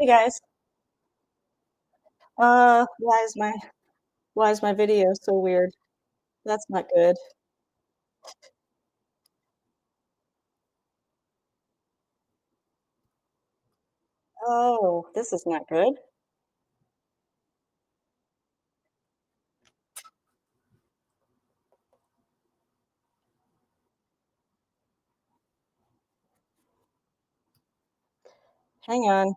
Hey guys. Why is my video so weird? That's not good. Oh, this is not good. Hang on.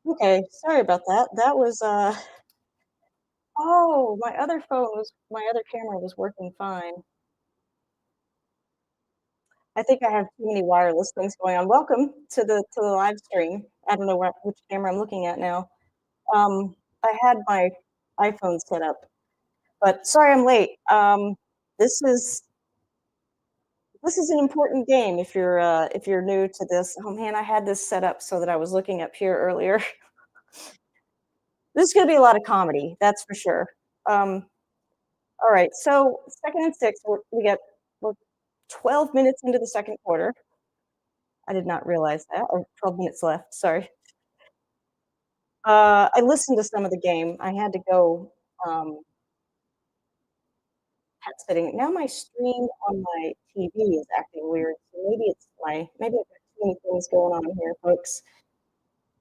Okay, sorry about that. That was oh, my other camera was working fine. I think I have too many wireless things going on. Welcome to the live stream. I don't know which camera I'm looking at now. I had my iPhone set up, but sorry I'm late. This is This is an important game if you're new to this. Oh man, I had this set up so that I was looking up here earlier. This is gonna be a lot of comedy, that's for sure. Um, all right, so 2nd and 6, we're 12 minutes into the 2nd quarter. I did not realize that, or 12 minutes left, sorry. I listened to some of the game. I had to go, pet sitting. Now my screen on my TV is acting weird, so maybe I've got too many things going on here, folks.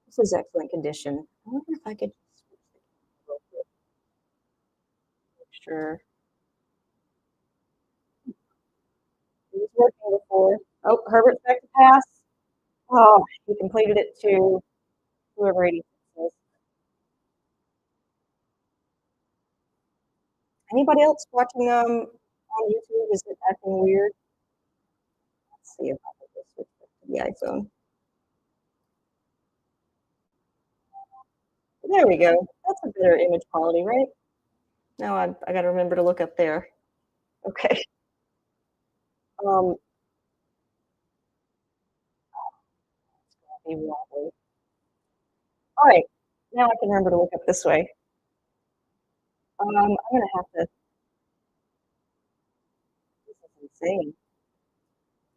This is excellent condition. I wonder if I could just switch the camera real quick, make sure it was working before. Oh, Herbert's back to pass. Oh, he completed it to whoever 86 is. Anybody else watching on YouTube? Is it acting weird? Let's see if I can just switch it to the iPhone. There we go. That's a better image quality, right? Now I got to remember to look up there. Okay. Um, maybe wobbly. All right. Now I can remember to look up this way. I'm gonna have to. This is insane.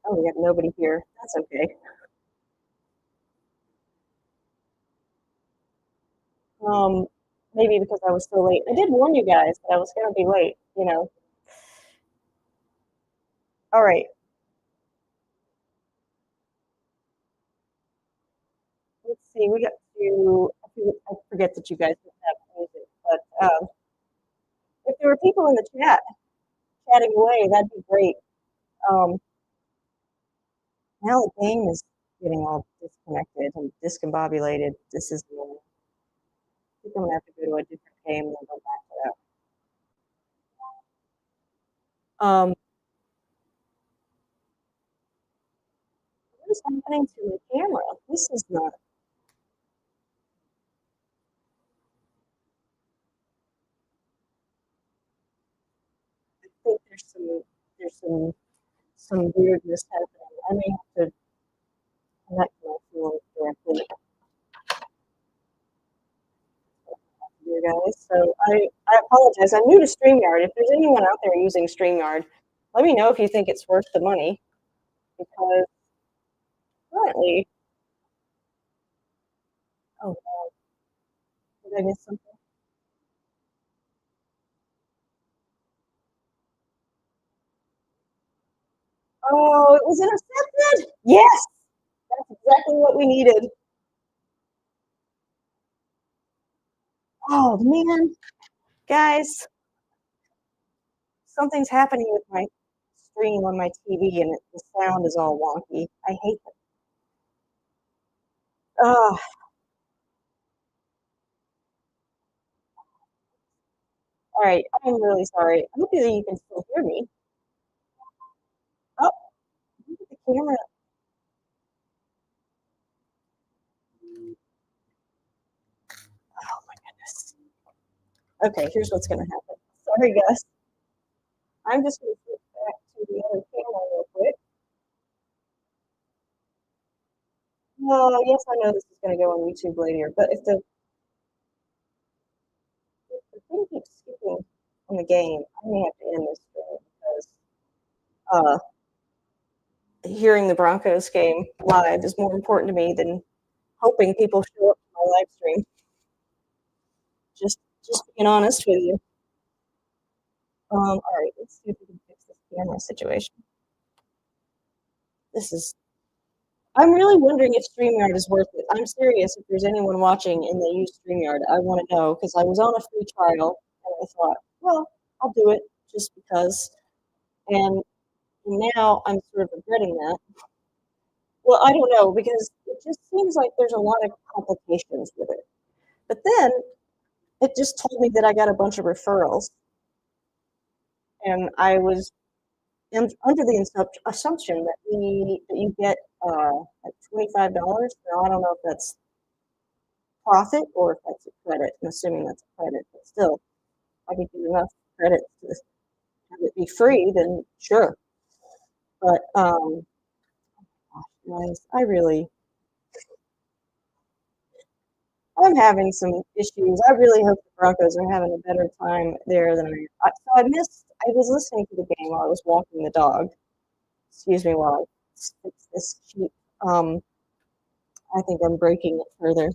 Oh, we have nobody here. That's okay. Um, maybe because I was so late. I did warn you guys that I was gonna be late. All right, let's see. We got to. I forget that you guys don't have music, but if there were people in the chat chatting away, that'd be great. Um, now the game is getting all disconnected and discombobulated. This is. I think I'm gonna have to go to a different game and then go back to that. What is happening to the camera? This is not. I think there's some weirdness happening. I may have to connect my phone directly here, guys. So I apologize. I'm new to StreamYard. If there's anyone out there using StreamYard, let me know if you think it's worth the money because currently, oh God, did I miss something? Oh, it was intercepted. Yes, that's exactly what we needed. Oh man, guys, something's happening with my stream on my TV and the sound is all wonky. I hate that. Oh, all right. I'm really sorry. Hopefully you can still hear me. Oh, look at the camera. Oh my goodness. Okay, here's what's gonna happen. Sorry, guys. I'm just gonna switch back to the other camera real quick. Oh, yes, I know this is gonna go on YouTube later, but if the thing keeps skipping. on the game, I may have to end this stream because hearing the Broncos game live is more important to me than hoping people show up to my live stream. Just being honest with you. All right, let's see if we can fix this camera situation. I'm really wondering if StreamYard is worth it. I'm serious. If there's anyone watching and they use StreamYard, I want to know because I was on a free trial and I thought, well, I'll do it just because. And now I'm sort of regretting that. Well, I don't know because it just seems like there's a lot of complications with it. But then it just told me that I got a bunch of referrals, and I was under the assumption that you get like $25. Now I don't know if that's profit or if that's a credit. I'm assuming that's a credit, but still, if I could get enough credit to have it be free, then sure. But guys, I'm having some issues. I really hope the Broncos are having a better time there than I. So I was listening to the game while I was walking the dog. Excuse me while I fix this cheap. I think I'm breaking it further.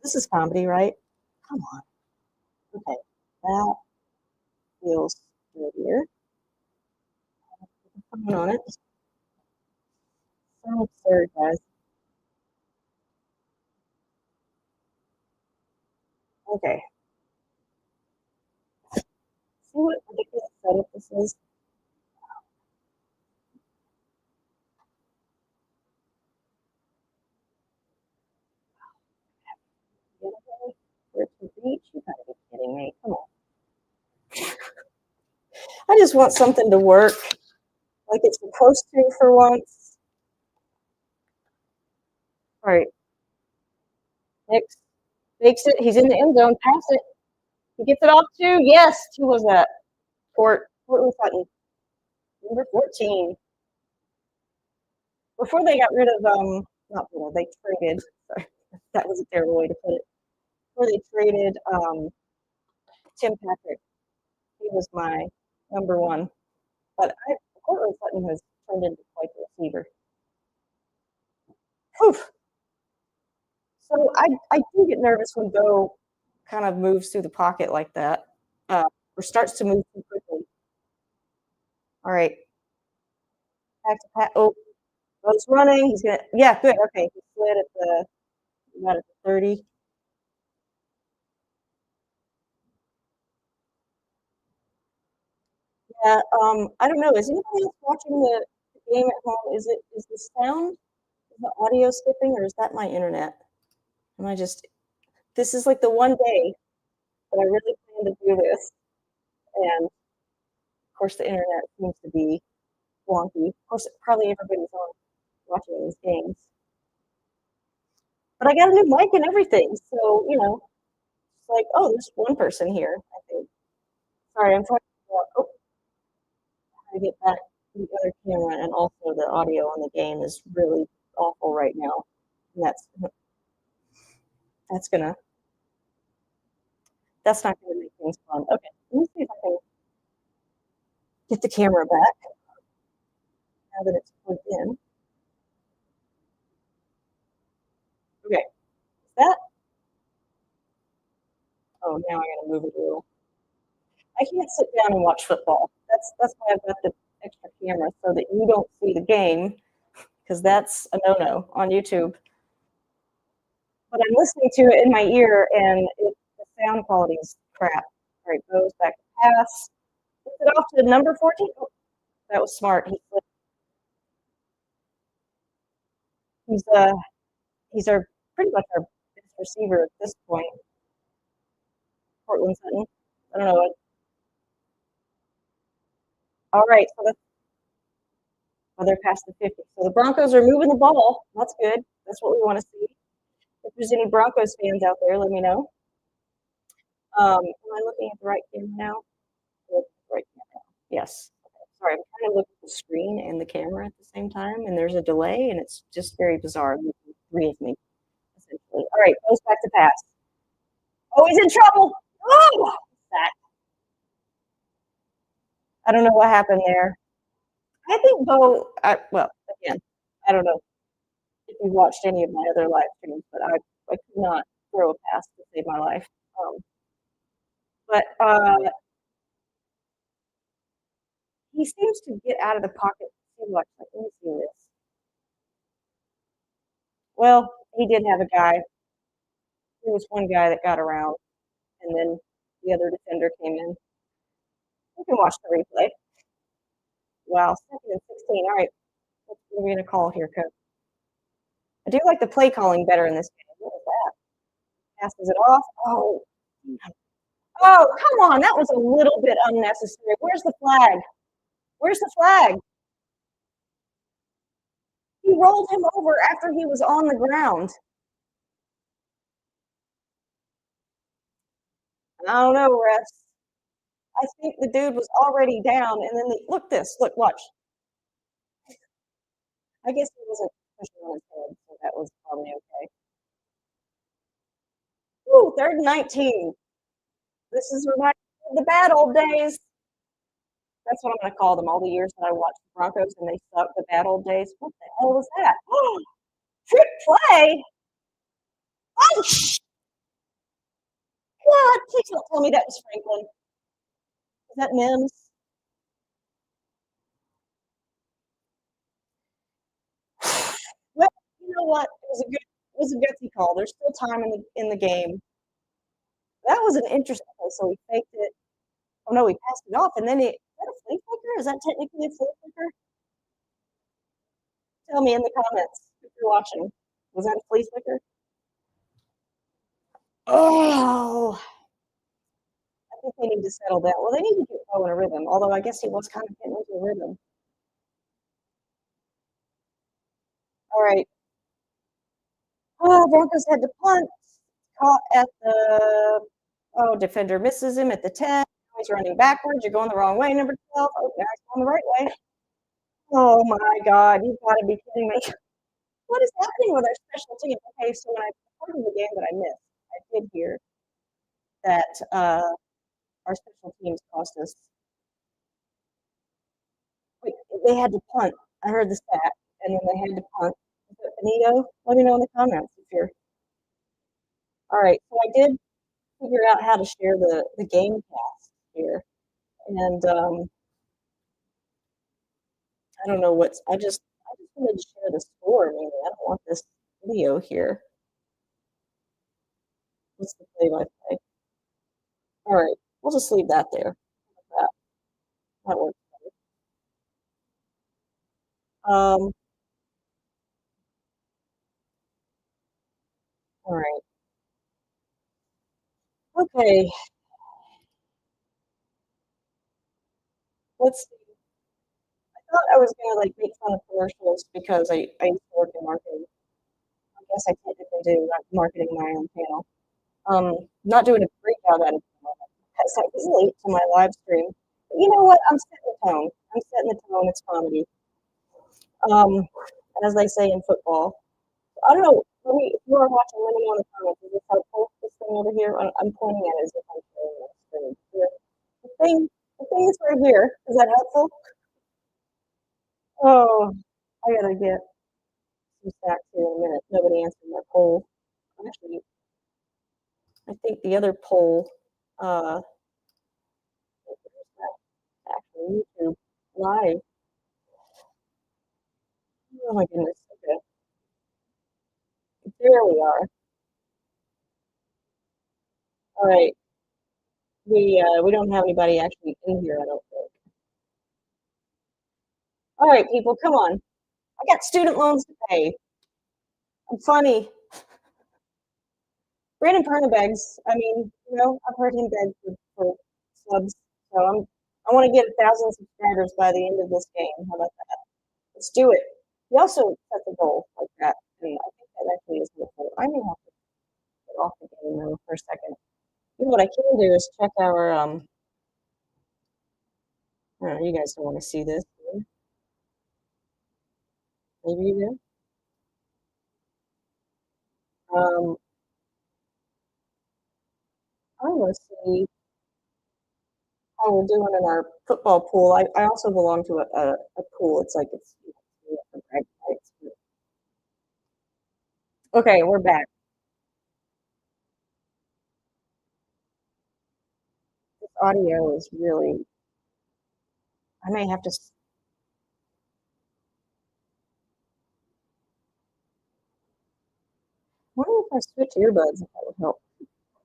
This is comedy, right? Come on. Okay, that feels good. Phone on it. So absurd, guys. Okay. See what ridiculous setup this is? Where to reach? You gotta be kidding me. Come on. I just want something to work like it's supposed to for once. All right. Nix makes it. He's in the end zone. Pass it. He gets it off to. Yes. Who was that? Portland Sutton. Number 14. Before they got rid of not they traded. Sorry, that was a terrible way to put it. Before they traded Tim Patrick, he was my number one. But Portland Sutton has turned into quite the receiver. Whew. So I do get nervous when Bo kind of moves through the pocket like that, or starts to move too quickly. All right, back to Pat. Oh, Bo's running. He's gonna. Yeah, good. Okay, he slid at the. About at the 30. Yeah. I don't know. Is anybody else watching the game at home? Is the sound, is the audio skipping, or is that my internet? Am I just? This is like the one day that I really plan to do this, and of course the internet seems to be wonky. Of course, probably everybody's on watching these games. But I got a new mic and everything, so it's like, oh, there's one person here. I think. Sorry, I'm trying to get back to the other camera, and also the audio on the game is really awful right now. And that's not gonna make things fun. Okay, let me see if I can get the camera back now that it's plugged in. Okay, is that? Oh, now I gotta move it a little. I can't sit down and watch football. That's why I've got the extra camera so that you don't see the game because that's a no-no on YouTube. But I'm listening to it in my ear, and the sound quality is crap. All right, goes back to pass. Gets it off to number 14. Oh, that was smart. He's our pretty much our best receiver at this point. Portland Sutton. I don't know. All right, so they're past the 50. So the Broncos are moving the ball. That's good. That's what we want to see. If there's any Broncos fans out there, let me know. Am I looking at the right camera now? Right camera. Yes. Okay. Sorry, I'm trying to look at the screen and the camera at the same time, and there's a delay, and it's just very bizarre. Three of me, essentially. All right, goes back to pass. Oh, he's in trouble. Oh, that. I don't know what happened there. I think Bo well, again, I don't know if you've watched any of my other live streams, but I could not throw a pass to save my life. But, he seems to get out of the pocket too much. Like, let me see this. Well, he did have a guy. There was one guy that got around, and then the other defender came in. You can watch the replay. Wow, 2nd and 16. All right, what are we gonna call here, coach? I do like the play calling better in this game. What was that? Passes it off. Oh, oh, come on. That was a little bit unnecessary. Where's the flag? Where's the flag? He rolled him over after he was on the ground. I don't know, refs. I think the dude was already down, and then look this. Look, watch. I guess he wasn't pushing on his head, so that was probably okay. Ooh, 3rd and 19. This is reminding me of the bad old days. That's what I'm going to call them. All the years that I watched the Broncos and they sucked, the bad old days. What the hell was that? Trick play? Oh, God, please don't tell me that was Franklin. Is that Mims? Well, you know what? It was a gutsy call. There's still time in the game. That was an interesting play. So he faked it. Oh no, he passed it off, and then is that a flea flicker? Is that technically a flea flicker? Tell me in the comments if you're watching. Was that a flea flicker? Oh, I think they need to settle down. Well, they need to get Bo in a rhythm. Although I guess he was kind of getting into a rhythm. All right. Oh, Broncos had to punt. Caught at the defender misses him at the 10. He's running backwards. You're going the wrong way, number 12. Oh, now he's going the right way. Oh my God, you've got to be kidding me. What is happening with our special teams? Okay, so when I part of the game that I missed, I did hear that our special teams cost us. Wait, they had to punt. I heard the stat, and then they had to punt. Benito, let me know in the comments if you're. All right, so I did figure out how to share the game pass here, and I don't know what's. I just wanted to share the score. Maybe I don't want this video here. What's the play-by-play? All right, we'll just leave that there. That that works. Um, all right. Okay, let's see. I thought I was gonna like make fun of commercials because I used to work in marketing. I guess I technically do marketing my own channel. Not doing a breakout at it because I was late to my live stream. But you know what? I'm setting the tone. I'm setting the tone. It's comedy. Um, as they say in football. I don't know. If you are watching, let me know in the comments. Is this helpful? This thing over here? I'm pointing at it as if I'm showing the screen. Here. The thing is right here. Is that helpful? Oh, I gotta get some snacks here in a minute. Nobody answered my poll. Actually, I think the other poll, uh, actually YouTube live. Oh my goodness. Okay. There we are. All right. We don't have anybody actually in here, I don't think. All right, people, come on. I got student loans to pay. I'm funny. Brandon Pernabegs, I mean, I've heard him beg for subs, so I want to get 1,000 subscribers by the end of this game. How about that? Let's do it. He also set the goal like that, and I think that actually is helpful. I may have to get off the game though for a second. You know what I can do is check our I don't know, you guys don't want to see this. Maybe you do. Um, I want to see how we're doing in our football pool. I also belong to a pool. It's like it's okay, we're back. This audio is really I may have to wonder if I switch earbuds if that would help.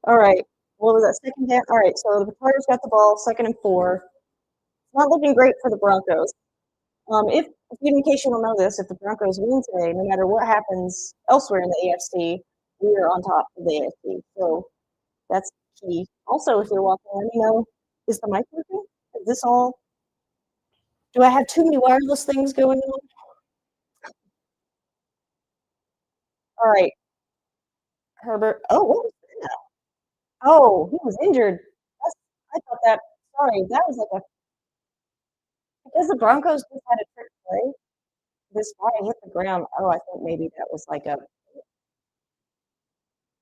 All right. What was that second down? All right, so the Tigers got the ball, second and four. It's not looking great for the Broncos. If in case you don't know this, if the Broncos win today, no matter what happens elsewhere in the AFC, we are on top of the AFC. So that's key. Also, if you're watching, let me know. Is the mic working? Is this all? Do I have too many wireless things going on? All right, Herbert. Oh, what was that? Oh, he was injured. That's, I thought that. Sorry, that was like a because the Broncos just had a trick play. This guy hit the ground. Oh, I think maybe that was like a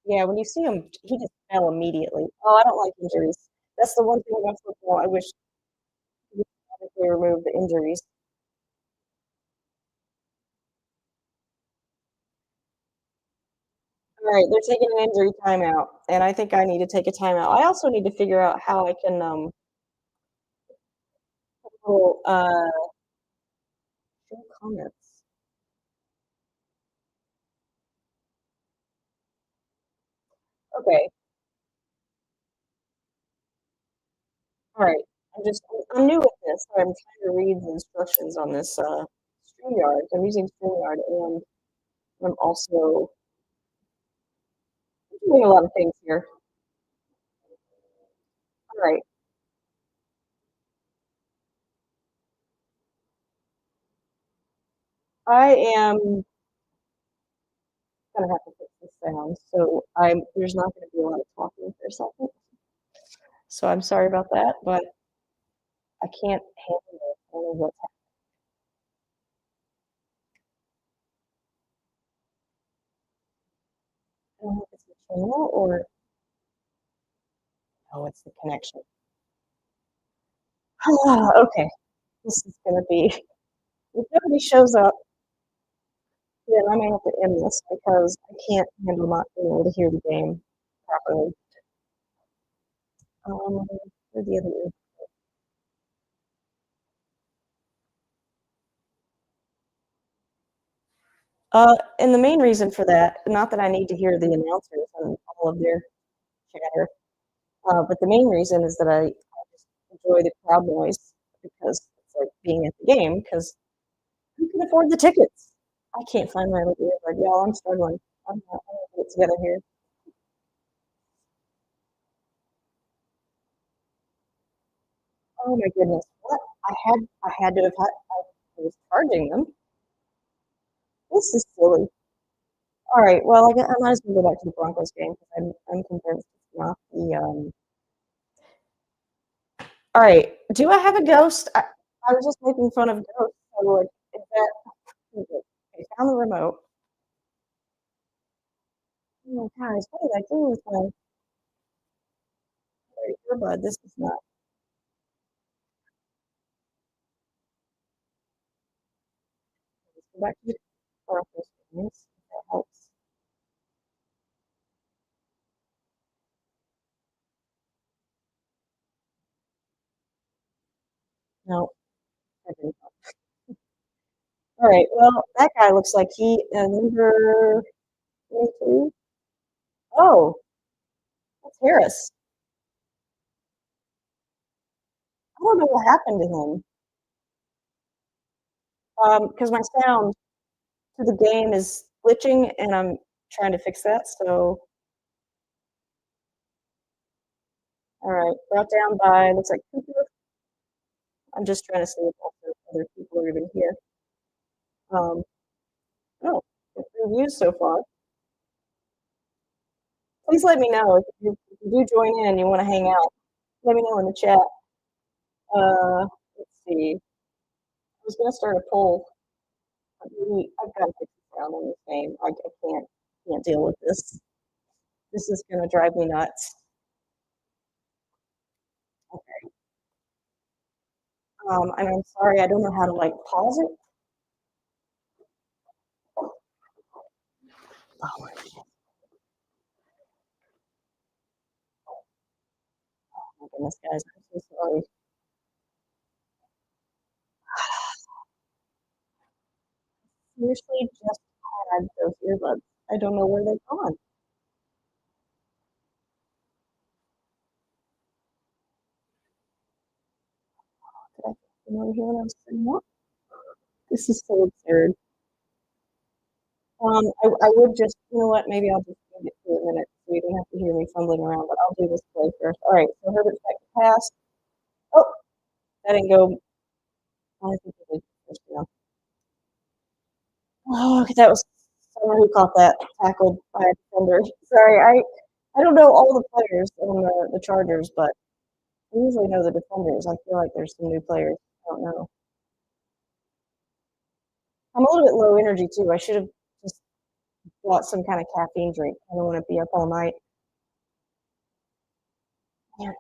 yeah. When you see him, he just fell immediately. Oh, I don't like injuries. That's the one thing about football. I wish they removed the injuries. All right, they're taking an injury timeout, and I think I need to take a timeout. I also need to figure out how I can oh, show comments. Okay, all right. I'm new at this, so I'm trying to read the instructions on this StreamYard. I'm using StreamYard, and I'm also doing a lot of things here. All right, I am gonna have to fix this sound, so I'm there's not gonna be a lot of talking for a second. So I'm sorry about that, but I can't handle it. I don't know what's happening. If it's the channel or oh, it's the connection. Okay, this is gonna be if nobody shows up, then I may have to end this because I can't handle not being able to hear the game properly. Where'd the other ear? And the main reason for that, not that I need to hear the announcers and all of their chatter, but the main reason is that I just enjoy the crowd noise because it's like being at the game because who can afford the tickets? I can't find my little earbud, y'all. I'm struggling. I'm gonna get it together here. Oh my goodness, what? I had to have had. I was charging them. This is silly. All right, well, I might as well go back to the Broncos game because I'm convinced it's not the. All right, do I have a ghost? I was just making fun of ghosts. So like, is that okay? Found the remote. Oh my gosh, what did I do with my earbud? This is not. Let's go back to the Broncos games. If that helps. No, that didn't help. All right, well, that guy looks like he number 22. Oh, that's Harris. I don't know what happened to him. Because my sound to the game is glitching, and I'm trying to fix that. So, all right, brought down by looks like Cooper. I'm just trying to see if also other people are even here. Um, oh, good reviews so far. Please let me know if you do join in and you want to hang out. Let me know in the chat. Let's see. I was gonna start a poll. I've got to fix the sound in this game. I can't deal with this. This is gonna drive me nuts. Okay. and I'm sorry, I don't know how to, like, pause it. Oh my goodness, guys, I'm so sorry. Seriously just had those earbuds. I don't know where they've gone. Did I put them over here when I was setting up? This is so absurd. I would just you know what, maybe I'll just leave it for a minute so you don't have to hear me fumbling around, but I'll do this play first. Alright, so Herbert's back to pass. Oh, that didn't go I think it did first down. Oh, that was someone who caught that tackled by a defender. Sorry, I don't know all the players on the Chargers, but I usually know the defenders. I feel like there's some new players I don't know. I'm a little bit low energy too. I should have just bought some kind of caffeine drink. I don't wanna be up all night. Yeah.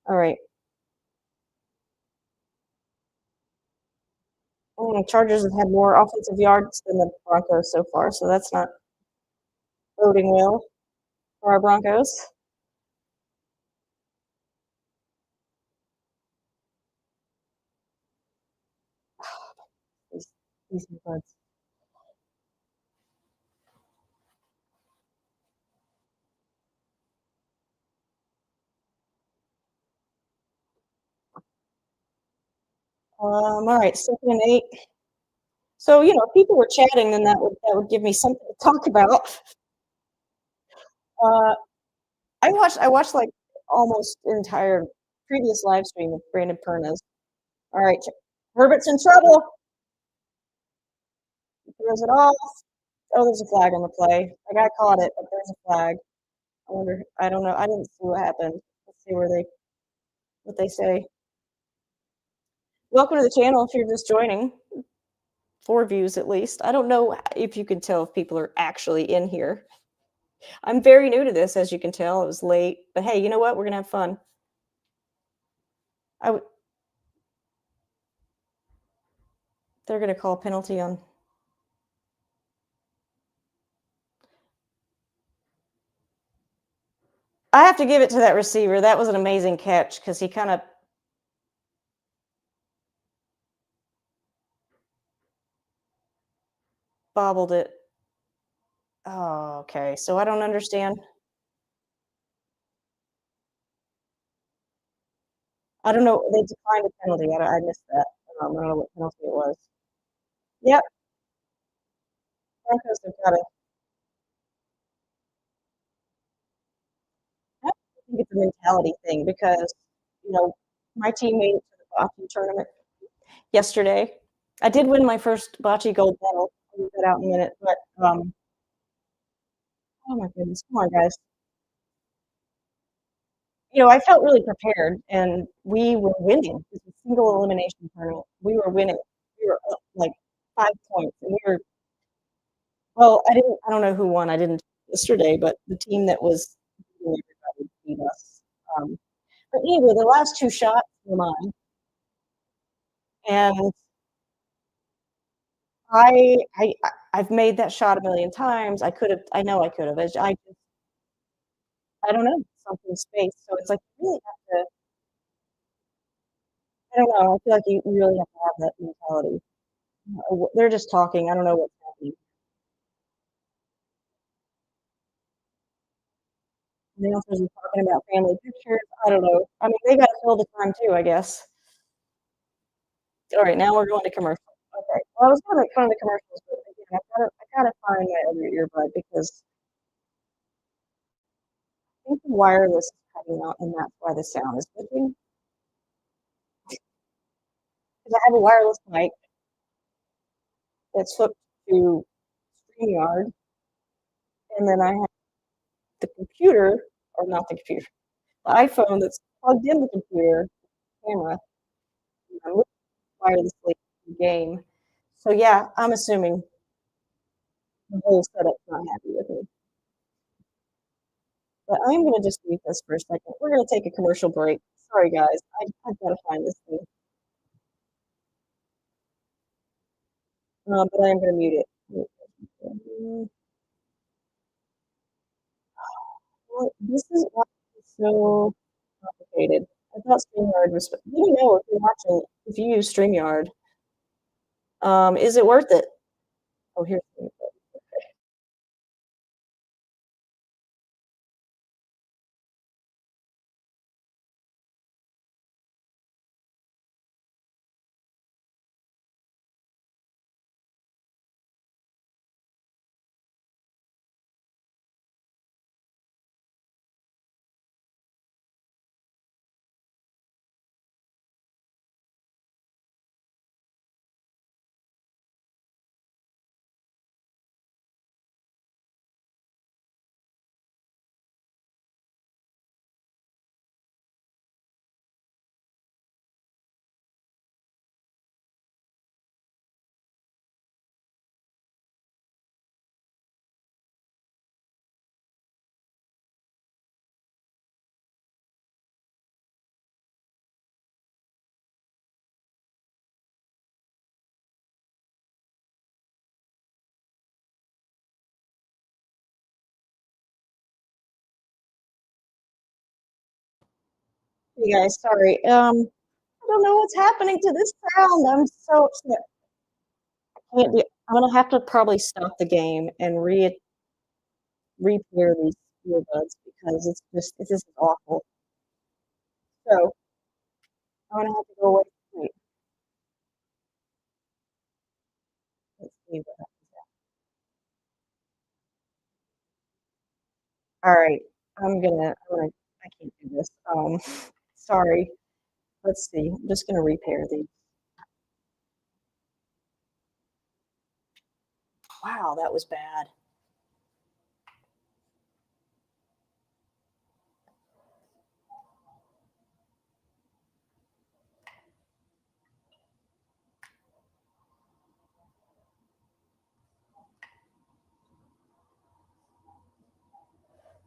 Alright. Chargers have had more offensive yards than the Broncos so far, so that's not boding well for our Broncos. These these buds. Alright, 2nd and 8. So, if people were chatting, then that would give me something to talk about. Uh, I watched, like, almost entire previous live stream of Brandon Pernas. Alright, Herbert's in trouble. He throws it off. Oh, there's a flag on the play. The guy caught it, but there's a flag. I don't know. I didn't see what happened. Let's see what they say. Welcome to the channel if you're just joining. 4 views at least. I don't know if you can tell if people are actually in here. I'm very new to this, as you can tell. It was late, but hey, you know what? We're gonna have fun. I w They're gonna call penalty on I have to give it to that receiver. That was an amazing catch because he kinda bobbled it. Oh, okay. So I don't understand. I don't know. They declined the penalty. I missed that. I don't know what penalty it was. Yep, Broncos have gotta I think it's a mentality thing because, you know, my team made it to the bocce tournament yesterday. I did win my first bocce gold medal. I'll leave that out in a minute, but, oh my goodness, come on, guys. I felt really prepared, and we were winning. It was a single elimination tournament. We were winning. We were up, like, 5 points, and we were well, I don't know who won. I didn't yesterday, but the team that was beating everybody beat us. Um, but anyway, the last 2 shots were mine, and I've made that shot a million times. I know I could've. I don't know, something space. So it's like you really have to I don't know, I feel like you really have to have that mentality. They're just talking, I don't know what's happening. The announcers are talking about family pictures, I don't know. I mean, they gotta fill the time too, I guess. Alright, now we're going to commercial. Okay. Well, I was gonna make fun of the commercials, but again, I gotta find my other earbud because I think the wireless is cutting out, and that's why the sound is glitching. 'Cause I have a wireless mic that's hooked to StreamYard, and then I have the computer or not the computer, the iPhone that's plugged in the computer camera, and I'm listening wirelessly to the game. So, yeah, I'm assuming the whole setup's not happy with me. But I'm gonna just leave this for a second. We're gonna take a commercial break. Sorry, guys. I've gotta find this thing. But I am gonna mute it. Mm, well, this is why it's so complicated. I thought StreamYard was let me know if you're watching if you use StreamYard. Is it worth it? Oh, here's the info. Hey, guys, sorry. I don't know what's happening to this sound. I'm so upset. Can't do I'm gonna have to probably stop the game and repair these earbuds because it's just awful. So, I'm gonna have to go away. Wait, let's see what alright, I can't do this. Sorry. Let's see. I'm just gonna repair these. Wow, that was bad.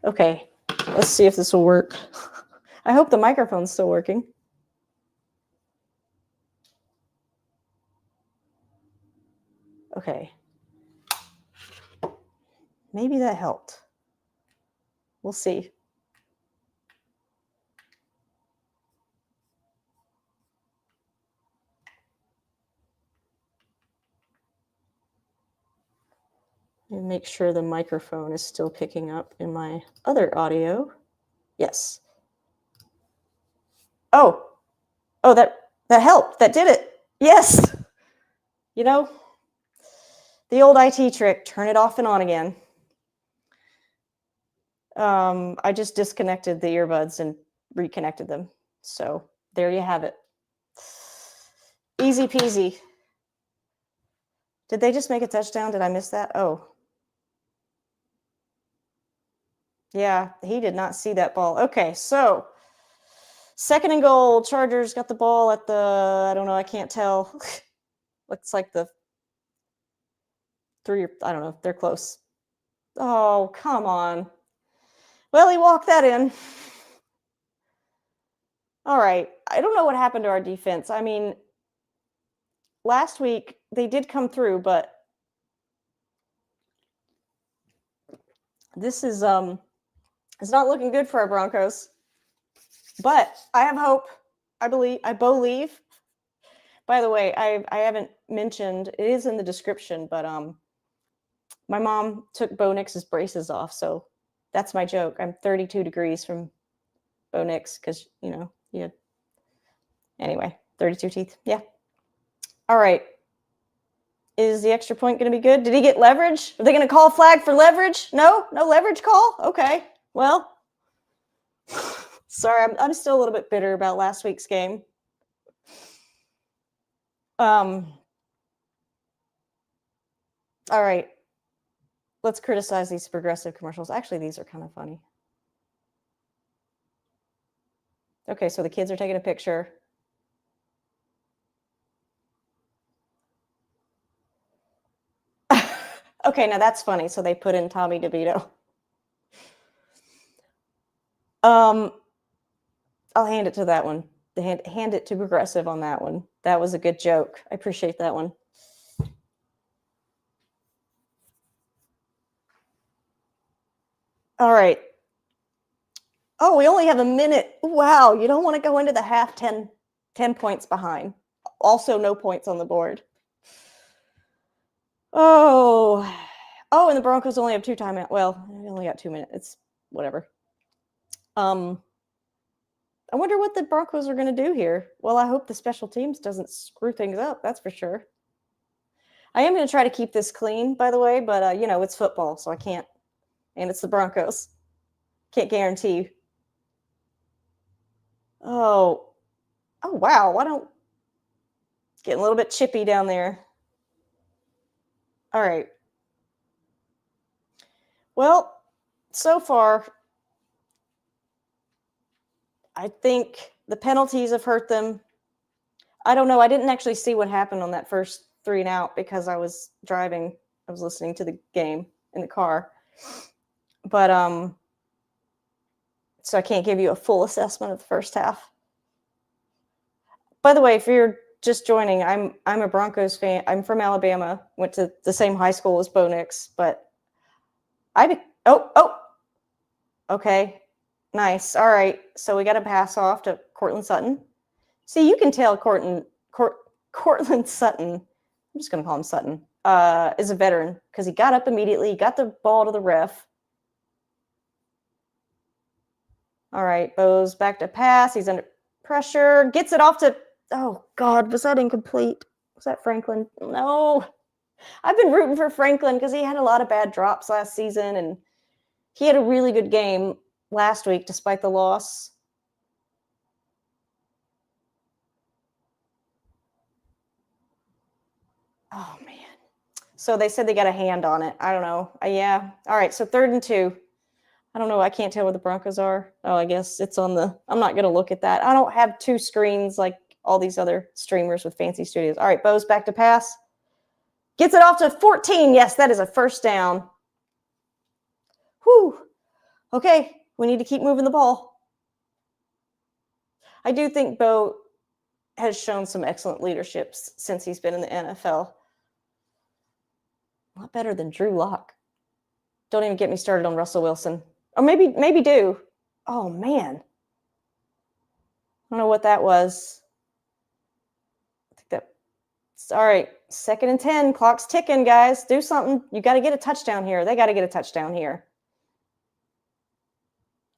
Okay, let's see if this will work. I hope the microphone's still working. Okay. Maybe that helped. We'll see. And make sure the microphone is still picking up in my other audio. Yes. Oh, oh, that helped. That did it. Yes. You know, the old IT trick, turn it off and on again. I just disconnected the earbuds and reconnected them. So there you have it. Easy peasy. Did they just make a touchdown? Did I miss that? Oh, yeah, he did not see that ball. Okay, so second and goal. Chargers got the ball at the, I don't know, I can't tell. Looks like the three, I don't know, they're close. Oh, come on. Well, he walked that in. All right. I don't know what happened to our defense. I mean, last week they did come through, but this is it's not looking good for our Broncos. But I have hope. I believe. By the way, I haven't mentioned, it is in the description, but my mom took Bo Nix's braces off, so that's my joke. I'm 32 degrees from Bo Nix because yeah. Anyway, 32 teeth. Yeah. All right. Is the extra point going to be good? Did he get leverage? Are they going to call flag for leverage? No leverage call. Okay. Well, sorry, I'm still a little bit bitter about last week's game. All right. Let's criticize these progressive commercials. Actually, these are kind of funny. Okay, so the kids are taking a picture. Okay, now that's funny. So they put in Tommy DeVito. I'll hand it to that one. Hand it to Progressive on that one. That was a good joke. I appreciate that one. All right. Oh, we only have a minute. Wow, you don't want to go into the half 10 points behind. Also, no points on the board. Oh, and the Broncos only have 2 timeouts. Well, they only got 2 minutes. It's whatever. I wonder what the Broncos are going to do here. Well, I hope the special teams doesn't screw things up. That's for sure. I am going to try to keep this clean, by the way, but it's football, so I can't. And it's the Broncos. Can't guarantee. Oh, wow. Why don't getting a little bit chippy down there. All right. Well, so far, I think the penalties have hurt them. I don't know. I didn't actually see what happened on that first 3 and out because I was driving. I was listening to the game in the car. But so I can't give you a full assessment of the first half. By the way, if you're just joining, I'm a Broncos fan. I'm from Alabama. Went to the same high school as Bo Nix, but okay. Nice. All right. So we got a pass off to Cortland Sutton. See, you can tell Cortland Sutton, I'm just going to call him Sutton, is a veteran because he got up immediately, got the ball to the ref. All right, Bo's back to pass. He's under pressure. Gets it off to, oh, God, was that incomplete? Was that Franklin? No. I've been rooting for Franklin because he had a lot of bad drops last season, and he had a really good game last week despite the loss. Oh, man. So they said they got a hand on it. I don't know. Yeah. All right, so 3rd and 2. I don't know. I can't tell where the Broncos are. Oh, I guess it's on the – I'm not going to look at that. I don't have 2 screens like all these other streamers with fancy studios. All right, Bo's back to pass. Gets it off to 14. Yes, that is a first down. Whew. Okay, we need to keep moving the ball. I do think Bo has shown some excellent leadership since he's been in the NFL. A lot better than Drew Lock. Don't even get me started on Russell Wilson. Or maybe do. Oh, man. I don't know what that was. I think that's all right. 2nd and 10. Clock's ticking, guys. Do something. You got to get a touchdown here. They got to get a touchdown here.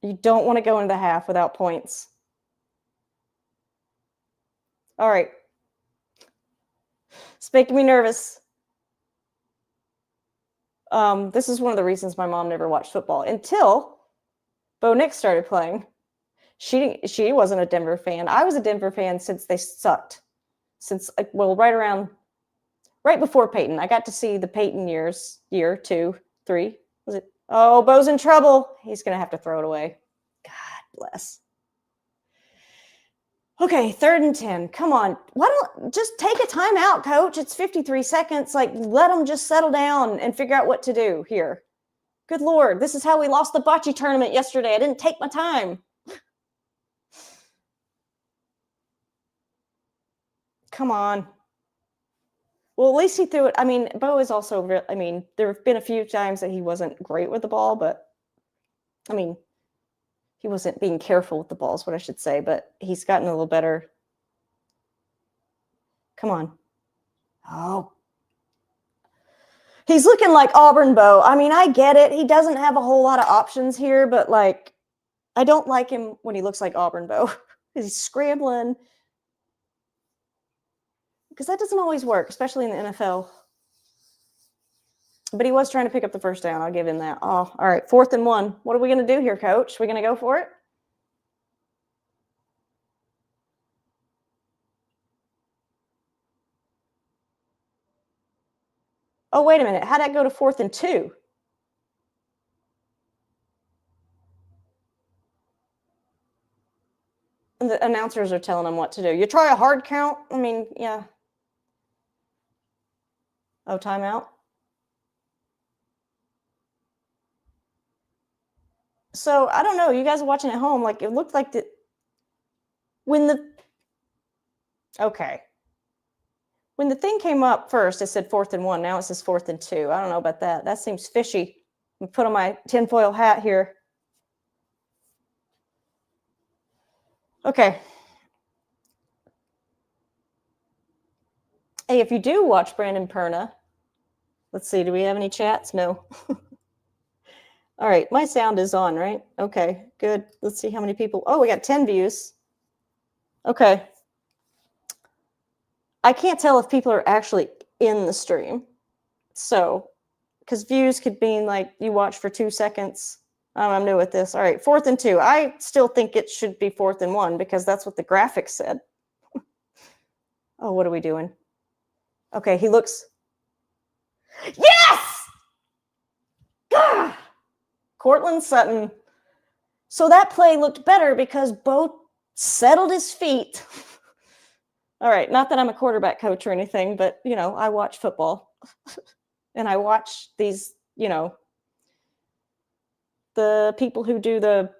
You don't want to go into the half without points. All right. It's making me nervous. This is one of the reasons my mom never watched football until Bo Nix started playing. She wasn't a Denver fan. I was a Denver fan since they sucked. Right before Peyton. I got to see the Peyton years, year 2, 3. Was it? Oh, Bo's in trouble. He's going to have to throw it away. God bless. Okay, 3rd and 10. Come on. Why don't just take a timeout, coach? It's 53 seconds. Like, let them just settle down and figure out what to do here. Good Lord. This is how we lost the bocce tournament yesterday. I didn't take my time. Come on. Well, at least he threw it. I mean, Bo is also there have been a few times that he wasn't great with the ball, but I mean, he wasn't being careful with the ball is what I should say, but he's gotten a little better. Come on. Oh. He's looking like Auburn Bo. I mean, I get it. He doesn't have a whole lot of options here, but like, I don't like him when he looks like Auburn Bo. He's scrambling. Because that doesn't always work, especially in the NFL. But he was trying to pick up the first down. I'll give him that. Oh, all right. 4th and 1. What are we going to do here, coach? Are we going to go for it? Oh, wait a minute. How'd that go to 4th and 2? And the announcers are telling him what to do. You try a hard count? I mean, yeah. Oh, timeout? So, I don't know. You guys are watching at home. Like, it looked like Okay. When the thing came up first, it said 4th and 1. Now it says 4th and 2. I don't know about that. That seems fishy. I'm put on my tinfoil hat here. Okay. Hey, if you do watch Brandon Perna, let's see, do we have any chats? No. All right, my sound is on, right? Okay, good. Let's see how many people. Oh, we got 10 views. Okay. I can't tell if people are actually in the stream. So, because views could mean like you watch for 2 seconds. I'm new at this. All right, 4th and 2. I still think it should be 4th and 1 because that's what the graphics said. Oh, what are we doing? Okay, he looks. Yes! Gah! Cortland Sutton. So that play looked better because Bo settled his feet. All right, not that I'm a quarterback coach or anything, but, I watch football. And I watch these, the people who do the.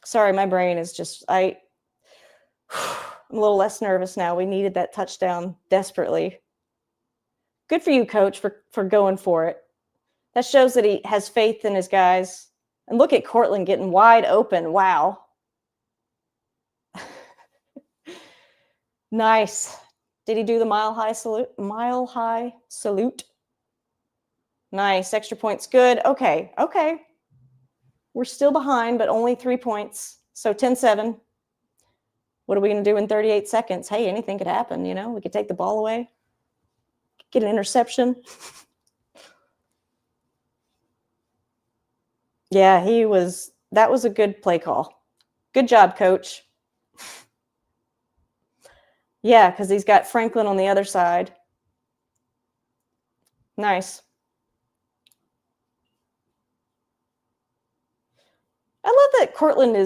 Sorry, my brain is just. I'm a little less nervous now. We needed that touchdown desperately. Good for you, coach, for going for it. That shows that he has faith in his guys. And look at Cortland getting wide open. Wow. Nice. Did he do the mile high salute? Mile high salute. Nice. Extra points. Good. Okay. We're still behind, but only 3 points. So 10-7. What are we going to do in 38 seconds? Hey, anything could happen, We could take the ball away. Get an interception. Yeah, that was a good play call. Good job, coach. Yeah, because he's got Franklin on the other side. Nice. I love that Cortland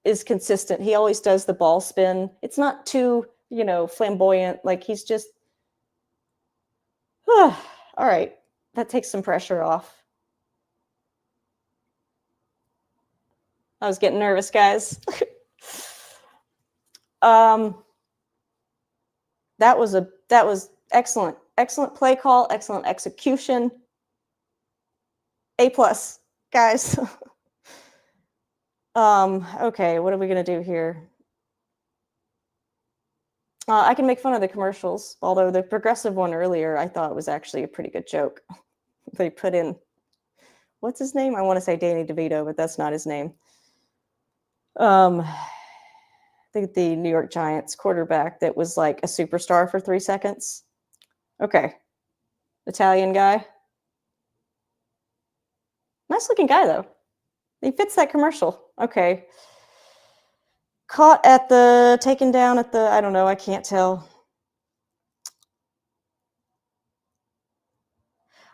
is consistent. He always does the ball spin. It's not too, flamboyant. Like he's just. All right. That takes some pressure off. I was getting nervous, guys. That was excellent. Excellent play call, excellent execution. A+, guys. Okay, what are we going to do here? I can make fun of the commercials, although the Progressive one earlier I thought was actually a pretty good joke. They put in, what's his name? I want to say Danny DeVito, but that's not his name. I think the New York Giants quarterback that was like a superstar for 3 seconds. Okay. Italian guy. Nice looking guy, though. He fits that commercial. Okay. Caught at the, taken down at the, I don't know, I can't tell.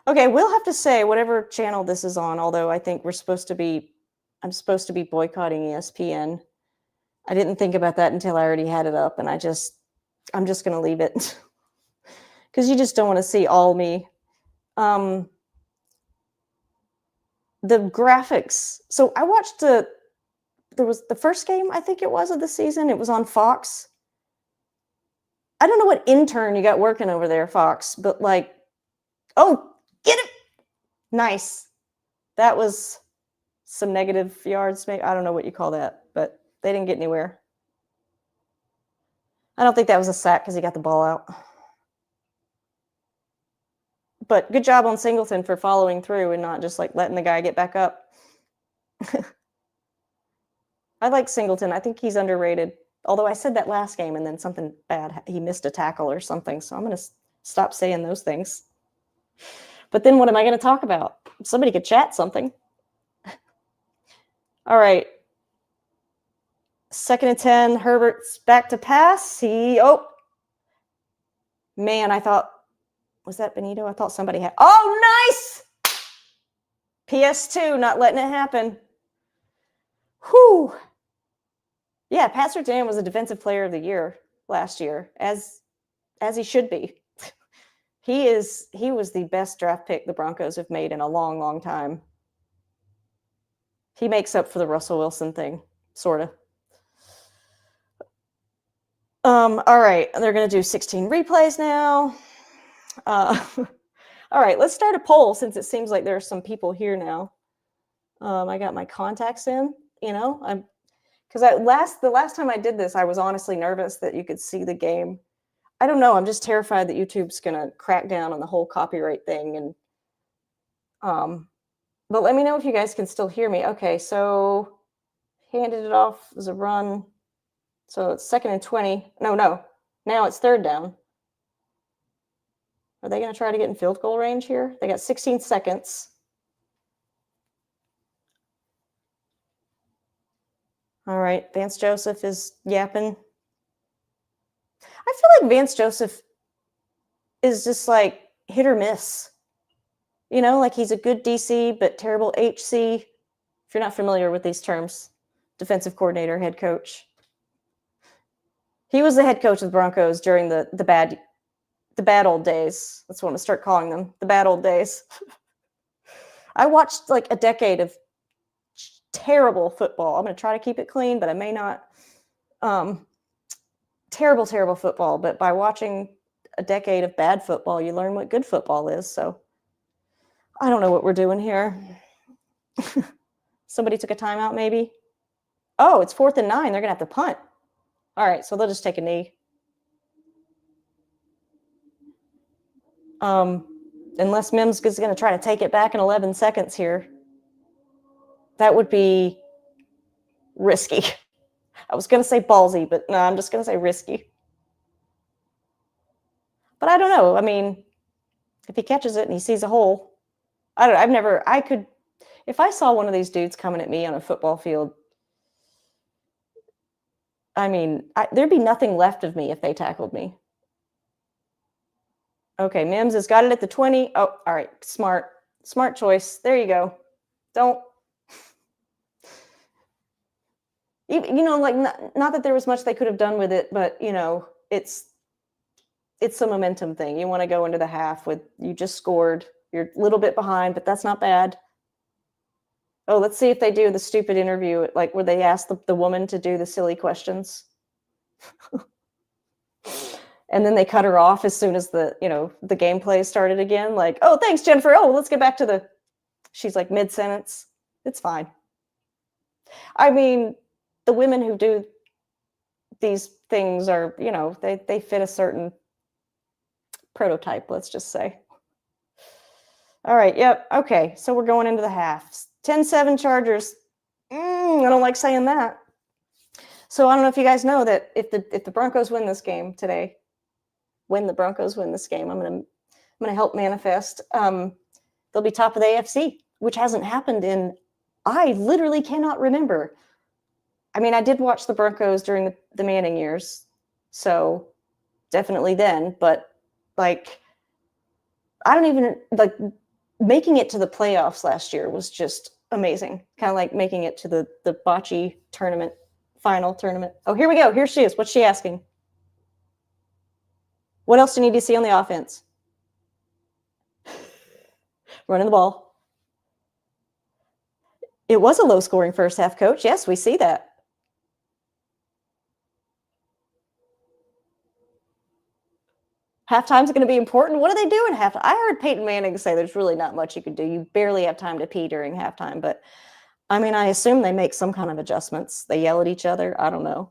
Okay, we'll have to say whatever channel this is on, although I think I'm supposed to be boycotting ESPN. I didn't think about that until I already had it up, and I'm just going to leave it. Because you just don't want to see all me. The graphics. So I watched there was the first game, I think it was, of the season. It was on Fox. I don't know what intern you got working over there, Fox, but like, oh, get it. Nice. That was some negative yards, maybe. I don't know what you call that, but they didn't get anywhere. I don't think that was a sack because he got the ball out. But good job on Singleton for following through and not just like letting the guy get back up. I like Singleton. I think he's underrated. Although I said that last game and then something bad. He missed a tackle or something. So I'm going to stop saying those things. But then what am I going to talk about? Somebody could chat something. All right. 2nd and 10. Herbert's back to pass. Man, I thought, was that Benito? I thought somebody had. Oh, nice! PS2, not letting it happen. Whew. Yeah, Pat Surtain was a defensive player of the year last year, as he should be. He was the best draft pick the Broncos have made in a long, long time. He makes up for the Russell Wilson thing, sort of. All right, they're going to do 16 replays now. All right, let's start a poll since it seems like there are some people here now. I got my contacts in, because the last time I did this, I was honestly nervous that you could see the game. I don't know. I'm just terrified that YouTube's going to crack down on the whole copyright thing. But let me know if you guys can still hear me. Okay, so handed it off as a run. So it's 2nd and 20. No. Now it's 3rd down. Are they going to try to get in field goal range here? They got 16 seconds. All right, Vance Joseph is yapping. I feel like Vance Joseph is just like hit or miss. Like he's a good DC, but terrible HC. If you're not familiar with these terms, defensive coordinator, head coach. He was the head coach of the Broncos during the bad old days. That's what I'm going to start calling them, the bad old days. I watched like a decade of terrible football. I'm going to try to keep it clean, but I may not. Terrible football. But by watching a decade of bad football, you learn what good football is. So I don't know what we're doing here. Somebody took a timeout, maybe. Oh, it's 4th and 9. They're going to have to punt. All right, so they'll just take a knee. Unless Mims is going to try to take it back in 11 seconds here. That would be risky. I was going to say ballsy, but no, I'm just going to say risky. But I don't know. I mean, if he catches it and he sees a hole, if I saw one of these dudes coming at me on a football field, I mean, there'd be nothing left of me if they tackled me. Okay, Mims has got it at the 20. Oh, all right, smart choice. There you go. Don't, like not that there was much they could have done with it, but it's a momentum thing. You want to go into the half with you just scored. You're a little bit behind, but that's not bad. Oh, let's see if they do the stupid interview, like where they ask the woman to do the silly questions. And then they cut her off as soon as the gameplay started again. Like, oh, thanks, Jennifer. Oh, let's get back to she's like mid-sentence. It's fine. I mean, the women who do these things are, they fit a certain prototype, let's just say. All right, yep, okay, so we're going into the half. 10-7 Chargers. I don't like saying that. So I don't know if you guys know that if the Broncos win this game today, when the Broncos win this game, I'm gonna help manifest. They'll be top of the AFC, which hasn't happened I literally cannot remember. I mean, I did watch the Broncos during the Manning years, so definitely then. But like, I don't even like making it to the playoffs last year was just amazing. Kind of like making it to the bocce tournament, final tournament. Oh, here we go. Here she is. What's she asking? What else do you need to see on the offense? Running the ball. It was a low-scoring first half, Coach. Yes, we see that. Halftime's going to be important. What do they do in halftime? I heard Peyton Manning say there's really not much you could do. You barely have time to pee during halftime. But, I mean, I assume they make some kind of adjustments. They yell at each other. I don't know.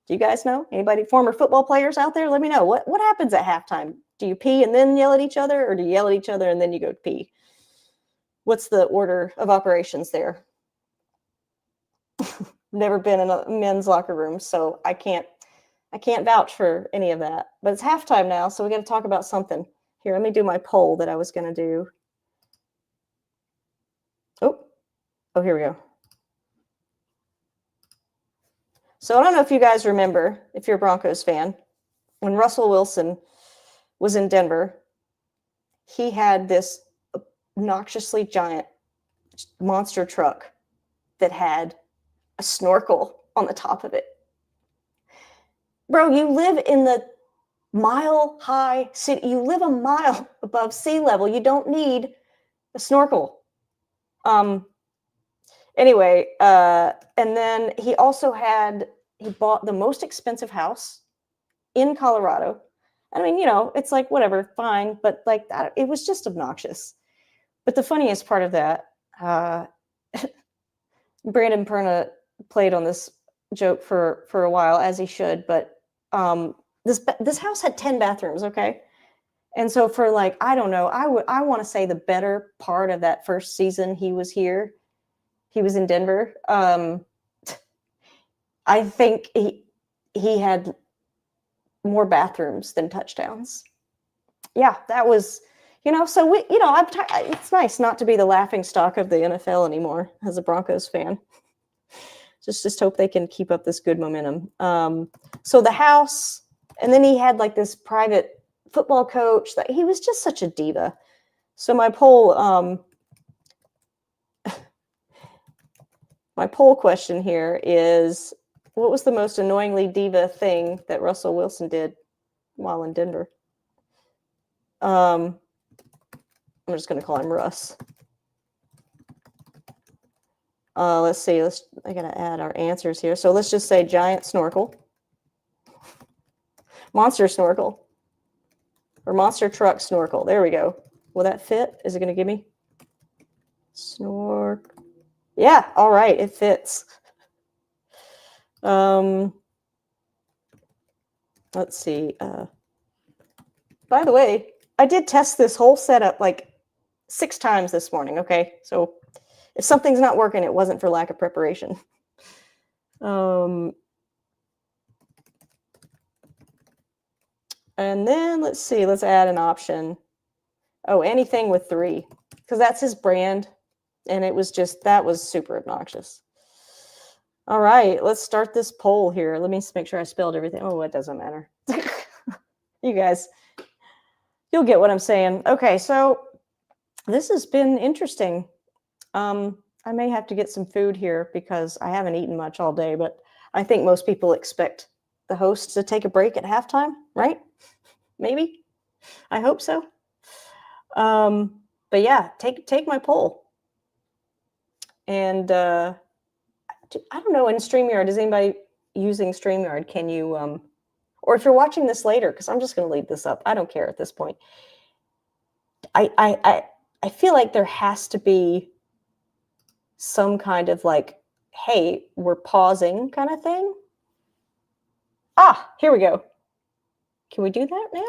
Do you guys know? Anybody, former football players out there? Let me know. What happens at halftime? Do you pee and then yell at each other? Or do you yell at each other and then you go pee? What's the order of operations there? Never been in a men's locker room, so I can't vouch for any of that. But it's halftime now, so we got to talk about something. Here, let me do my poll that I was going to do. Oh, here we go. So I don't know if you guys remember, if you're a Broncos fan, when Russel Wilson was in Denver, he had this obnoxiously giant monster truck that had a snorkel on the top of it. Bro, you live in the mile-high city. You live a mile above sea level. You don't need a snorkel. Anyway, and then he bought the most expensive house in Colorado. I mean, it's like whatever, fine, but like that, it was just obnoxious. But the funniest part of that, uh, Brandon Perna played on this joke for a while, as he should. But this house had 10 bathrooms, okay? And so for like, I don't know, I want to say the better part of that first season he was here, he was in Denver. I think he had more bathrooms than touchdowns. Yeah, that was, so it's nice not to be the laughing stock of the NFL anymore as a Broncos fan. Just hope they can keep up this good momentum. So the house, and then he had like this private football coach that he was just such a diva. So my poll question here is, what was the most annoyingly diva thing that Russell Wilson did while in Denver? I'm just going to call him Russ. Let's see. I got to add our answers here. So let's just say giant snorkel, monster snorkel, or monster truck snorkel. There we go. Will that fit? Is it going to give me snork? Yeah. All right. It fits. Let's see. By the way, I did test this whole setup like 6 times this morning. Okay. So if something's not working, it wasn't for lack of preparation. And then let's see, let's add an option. Oh, anything with 3, because that's his brand. And it was that was super obnoxious. All right, let's start this poll here. Let me make sure I spelled everything. Oh, it doesn't matter. You guys, you'll get what I'm saying. Okay, so this has been interesting. I may have to get some food here because I haven't eaten much all day, but I think most people expect the host to take a break at halftime, right? Maybe. I hope so. But yeah, take my poll. And I don't know, in StreamYard, is anybody using StreamYard? Can you, or if you're watching this later, because I'm just going to leave this up. I don't care at this point. I feel like there has to be some kind of like, hey, we're pausing kind of thing. Ah, here we go. Can we do that now?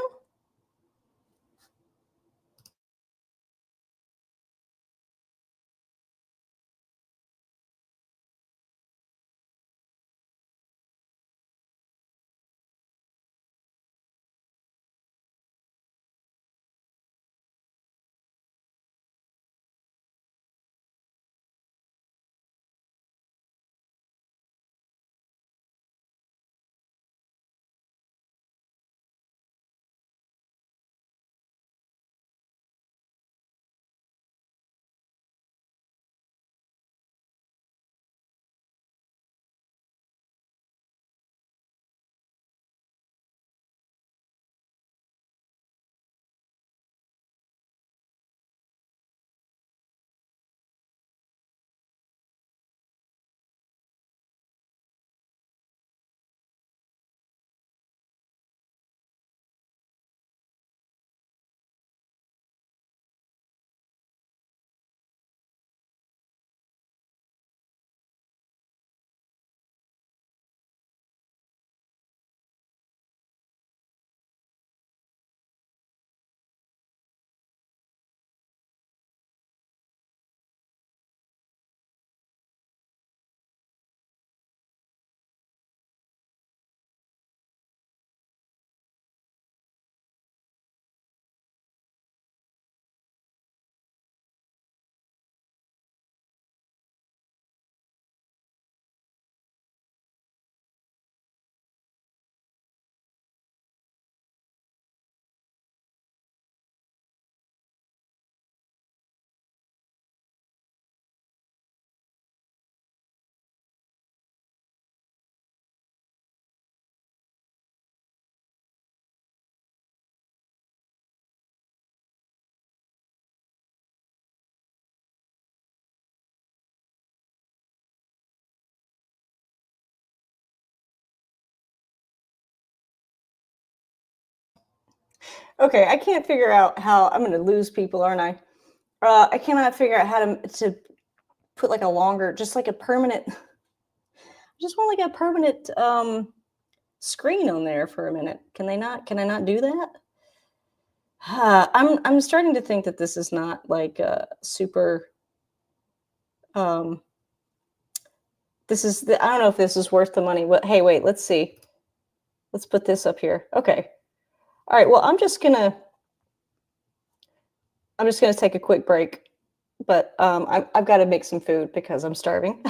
Okay, I can't figure out how I'm gonna lose people, aren't I? I cannot figure out how to put like a longer, just like a permanent. I just want like a permanent screen on there for a minute. Can they not? Can I not do that? I'm starting to think that this is not like super. Um, I don't know if this is worth the money. What? Hey, wait. Let's see. Let's put this up here. Okay. All right. Well, I'm just gonna take a quick break, but I've got to make some food because I'm starving.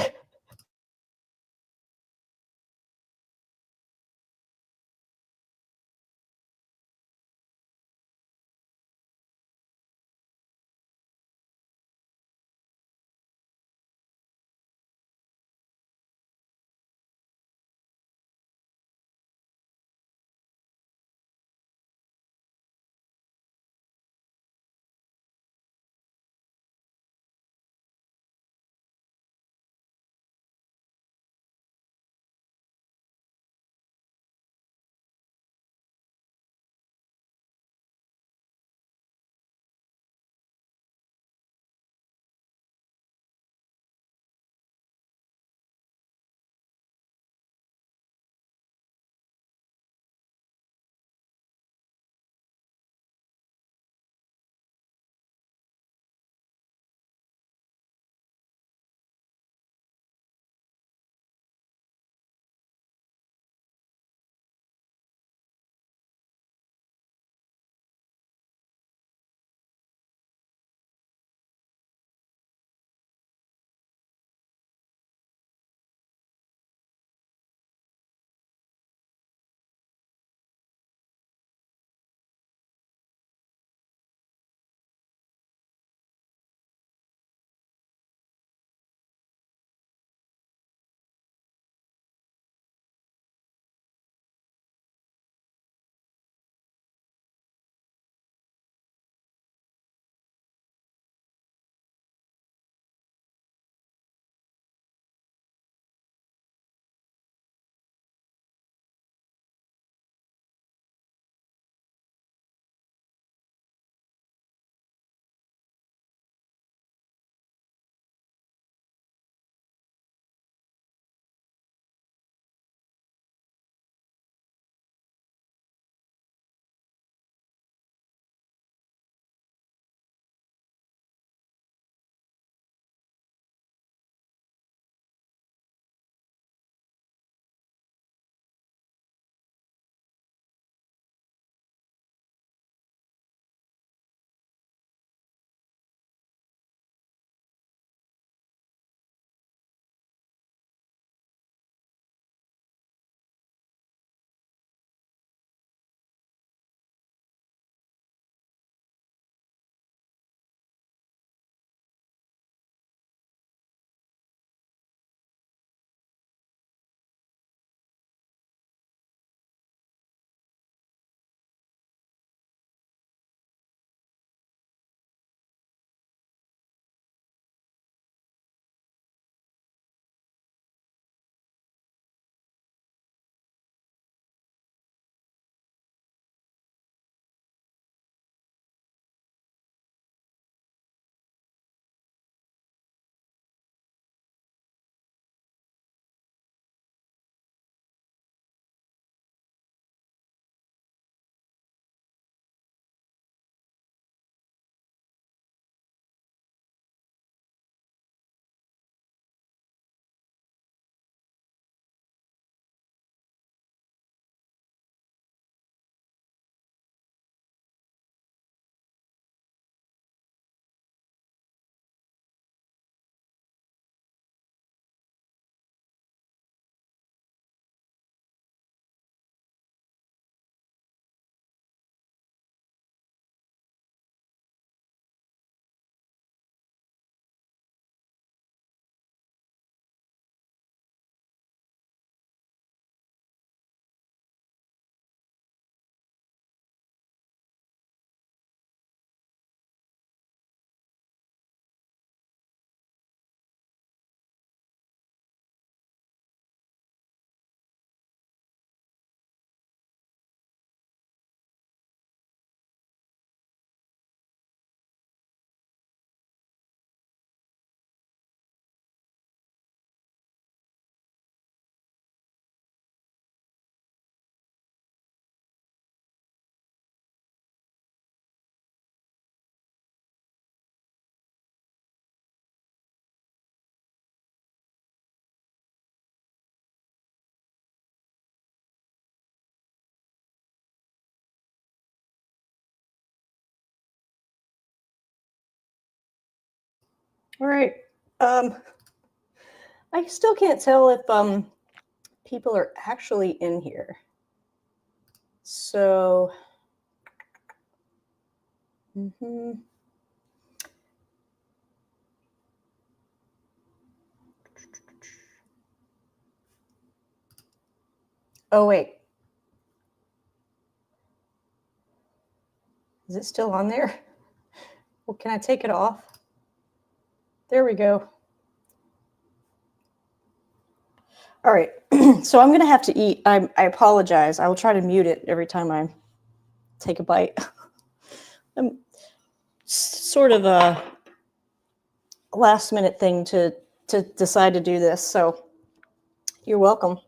All right. I still can't tell if people are actually in here. So, oh wait, is it still on there? Well, can I take it off? There we go. All right, so I'm gonna have to eat. I apologize. I will try to mute it every time I take a bite. I'm sort of a last minute thing to decide to do this, so you're welcome.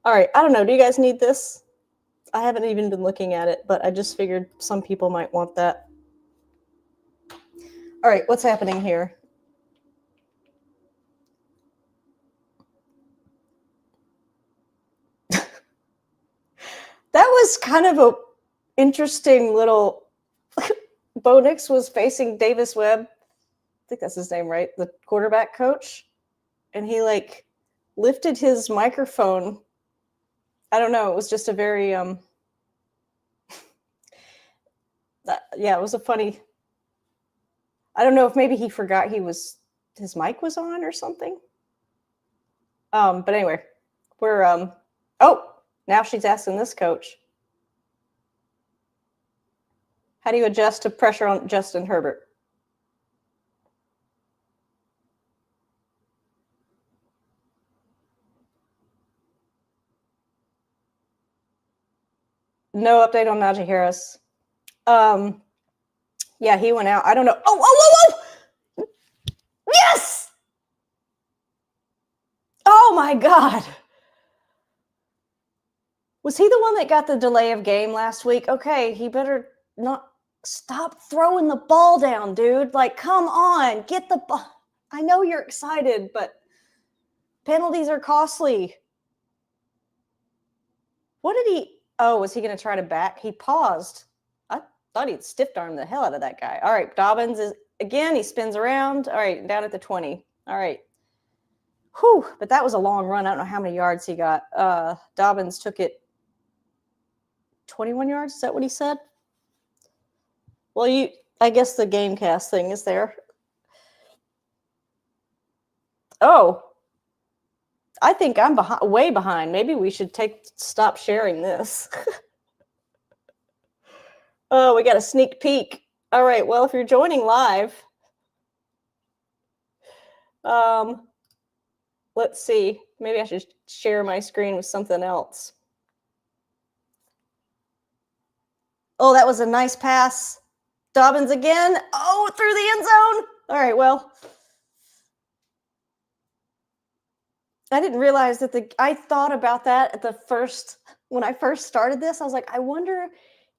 All right, I don't know. Do you guys need this? I haven't even been looking at it, but I just figured some people might want that. All right, what's happening here? That was kind of a interesting little. Bo Nix was facing Davis Webb. I think that's his name, right? The quarterback coach, and he like lifted his microphone. I don't know. It was just a very yeah. It was a funny. I don't know if maybe he forgot his mic was on or something. But anyway, we're oh, now she's asking this coach. How do you adjust to pressure on Justin Herbert? No update on Najee Harris. Yeah, he went out. I don't know. Oh! Yes! Oh my God. Was he the one that got the delay of game last week? Okay, he better not stop throwing the ball down, dude. Like, come on, get the ball. I know you're excited, but penalties are costly. What did he? Oh, was he going to try to back? He paused. I thought he'd stiff arm the hell out of that guy. All right, Dobbins is again. He spins around. All right, down at the 20. All right. Whew, but that was a long run. I don't know how many yards he got. Dobbins took it 21 yards. Is that what he said? Well, I guess the Gamecast thing is there. Oh, I think I'm way behind. Maybe we should stop sharing this. Oh, we got a sneak peek. All right. Well, if you're joining live, let's see. Maybe I should share my screen with something else. Oh, that was a nice pass. Dobbins again. Oh, through the end zone. All right. Well, I didn't realize that I thought about that when I first started this. I was like, I wonder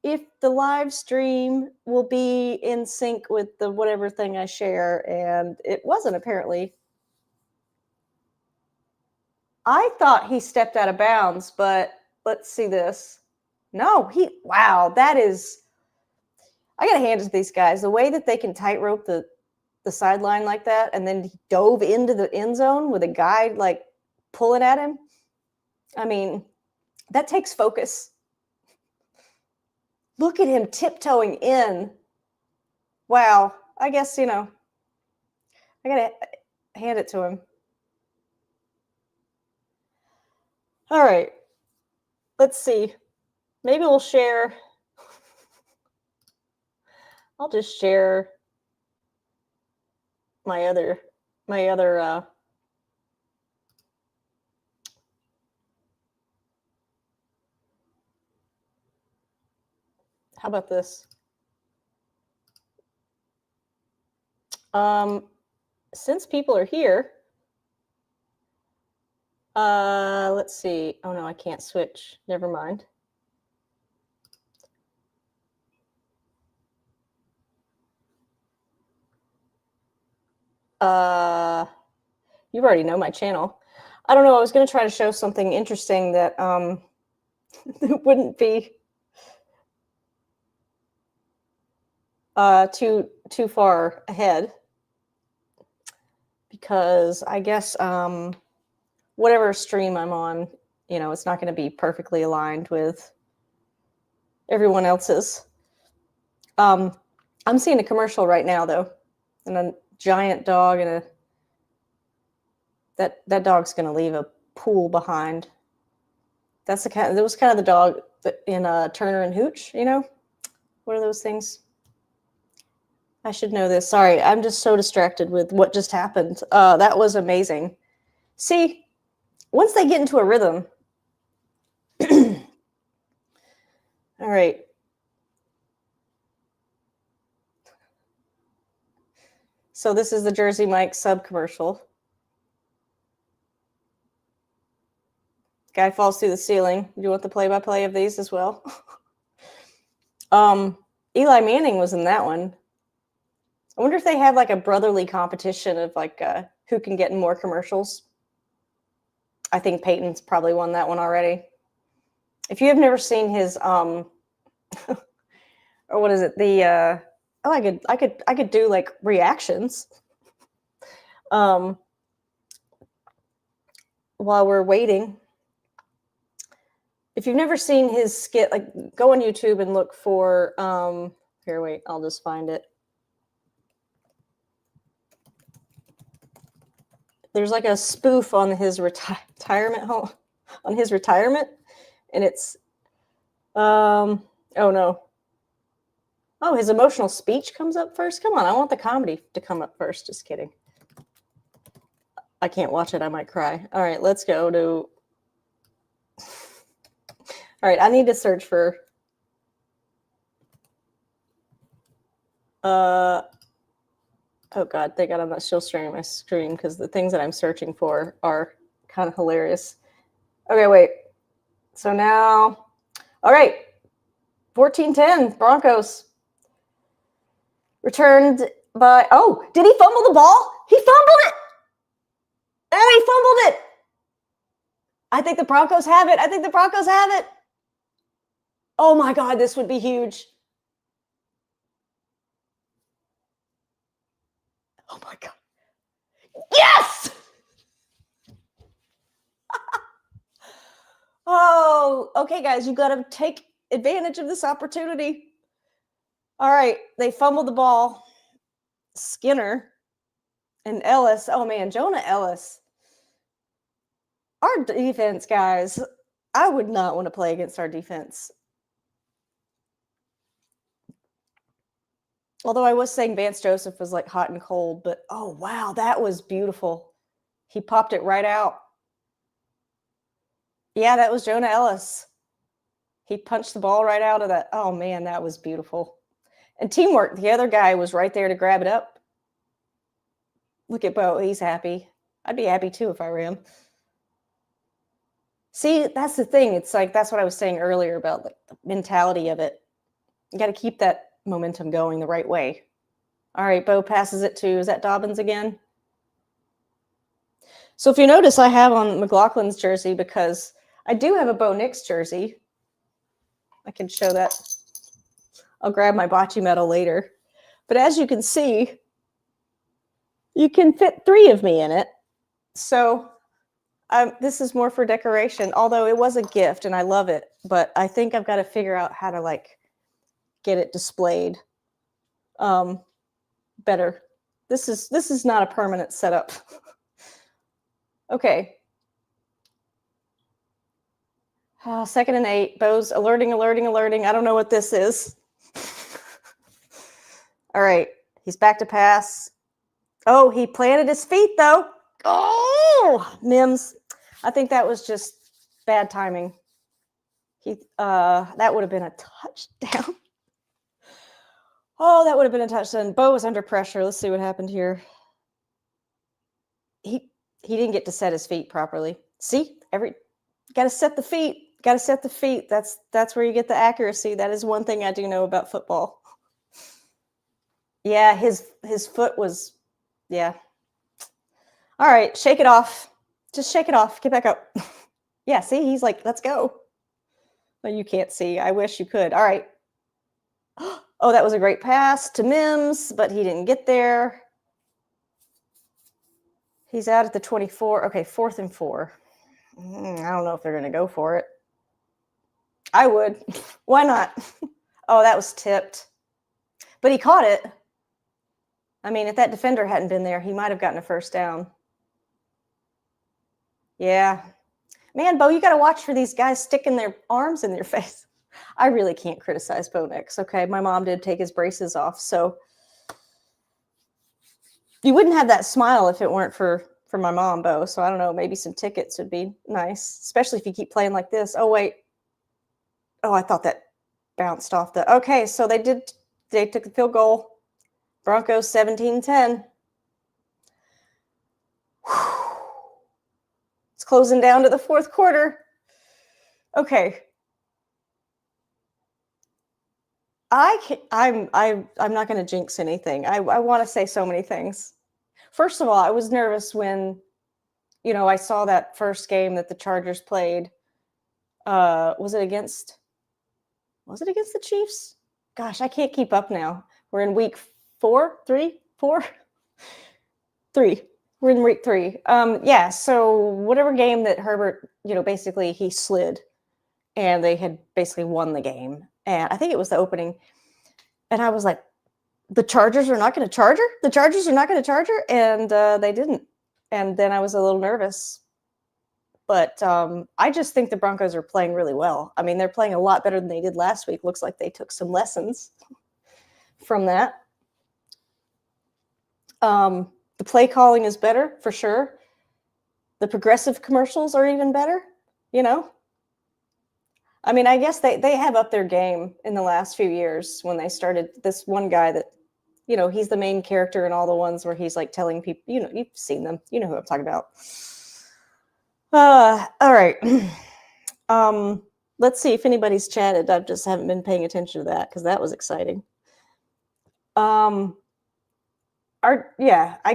if the live stream will be in sync with the whatever thing I share, and it wasn't apparently. I thought he stepped out of bounds, but let's see this. No, wow, that is, I gotta hand it to these guys. The way that they can tightrope the sideline like that, and then he dove into the end zone with a guy like pulling at him. I mean, that takes focus. Look at him tiptoeing in. Wow. I guess, I got to hand it to him. All right. Let's see. Maybe we'll share. I'll just share my other how about this? Since people are here, let's see. Oh no, I can't switch. Never mind. You already know my channel. I don't know. I was going to try to show something interesting that wouldn't be too far ahead. because I guess whatever stream I'm on, it's not going to be perfectly aligned with everyone else's. I'm seeing a commercial right now though, and a giant dog and that dog's going to leave a pool behind. That was kind of the dog in Turner and Hooch, What are those things? I should know this. Sorry, I'm just so distracted with what just happened. That was amazing. See, once they get into a rhythm. All right. So this is the Jersey Mike sub commercial. Guy falls through the ceiling. Do you want the play-by-play of these as well? Eli Manning was in that one. I wonder if they have like a brotherly competition of like who can get in more commercials. I think Peyton's probably won that one already. If you have never seen his or what is it? The I could do like reactions. While we're waiting. If you've never seen his skit, like go on YouTube and look for here, wait, I'll just find it. There's like a spoof on his retirement home, on his retirement, and it's oh no. Oh, his emotional speech comes up first. Come on, I want the comedy to come up first. Just kidding. I can't watch it. I might cry. All right, let's go to. All right, I need to search for. Oh God, thank God I'm not still sharing my screen because the things that I'm searching for are kind of hilarious. Okay, wait. So now, all right, 14-10 Broncos. Returned by, oh, did he fumble the ball? He fumbled it. Oh, he fumbled it. I think the Broncos have it. I think the Broncos have it. Oh my God, this would be huge. Oh my God. Yes! Oh, okay, guys, you got to take advantage of this opportunity. All right, they fumbled the ball. Skinner and Ellis. Oh man, Jonah Ellis. Our defense, guys, I would not want to play against our defense. Although I was saying Vance Joseph was like hot and cold, but oh wow, that was beautiful. He popped it right out. Yeah, that was Jonah Ellis. He punched the ball right out of that. Oh man, that was beautiful. And teamwork. The other guy was right there to grab it up. Look at Bo. He's happy. I'd be happy too if I ran. See, that's the thing. It's like, that's what I was saying earlier about like the mentality of it. You got to keep that momentum going the right way. All right, Bo passes it to, is that Dobbins again? So if you notice, I have on McLaughlin's jersey because I do have a Bo Nix jersey. I can show that. I'll grab my bocce medal later. But as you can see, you can fit 3 of me in it. So this is more for decoration, although it was a gift and I love it. But I think I've got to figure out how to like get it displayed better. This is not a permanent setup. Okay. 2nd and 8. Bo's alerting. I don't know what this is. All right. He's back to pass. Oh, he planted his feet, though. Oh, Mims. I think that was just bad timing. That would have been a touchdown. Oh, that would have been a touchdown. Bo was under pressure. Let's see what happened here. He didn't get to set his feet properly. See, got to set the feet. Got to set the feet. That's where you get the accuracy. That is one thing I do know about football. Yeah, his foot was, yeah. All right, shake it off. Just shake it off. Get back up. Yeah, see, he's like, let's go. But you can't see. I wish you could. All right. Oh, that was a great pass to Mims, but he didn't get there. He's out at the 24. Okay, 4th and 4. I don't know if they're going to go for it. I would. Why not? Oh, that was tipped. But he caught it. I mean, if that defender hadn't been there, he might have gotten a first down. Yeah. Man, Bo, you got to watch for these guys sticking their arms in your face. I really can't criticize Bo Nix, okay? My mom did take his braces off, so you wouldn't have that smile if it weren't for my mom, Bo. So I don't know, maybe some tickets would be nice, especially if you keep playing like this. Oh, wait. Oh, I thought that bounced off the... Okay, so they took the field goal. Broncos 17-10. It's closing down to the 4th quarter. Okay. I'm not going to jinx anything. I want to say so many things. First of all, I was nervous when, I saw that first game that the Chargers played. Was it against the Chiefs? Gosh, I can't keep up now. We're in week 4, 3, 4, 3. We're in week 3. Yeah, so whatever game that Herbert, basically he slid and they had basically won the game. And I think it was the opening. And I was like, the Chargers are not going to charge her? The Chargers are not going to charge her? And they didn't. And then I was a little nervous. But I just think the Broncos are playing really well. I mean, they're playing a lot better than they did last week. Looks like they took some lessons from that. The play calling is better, for sure. The progressive commercials are even better, I mean, I guess they have upped their game in the last few years when they started this one guy that, he's the main character in all the ones where he's like telling people, you've seen them. You know who I'm talking about. All right. Let's see if anybody's chatted. I just haven't been paying attention to that because that was exciting. I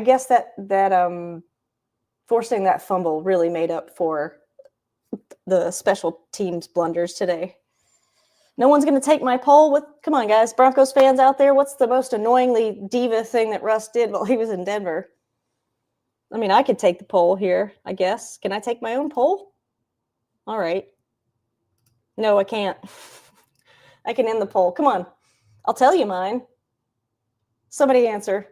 guess that forcing that fumble really made up for the special teams blunders today. No one's going to take my poll. Come on, guys, Broncos fans out there. What's the most annoyingly diva thing that Russ did while he was in Denver? I mean, I could take the poll here, I guess. Can I take my own poll? All right. No, I can't. I can end the poll. Come on. I'll tell you mine. Somebody answer.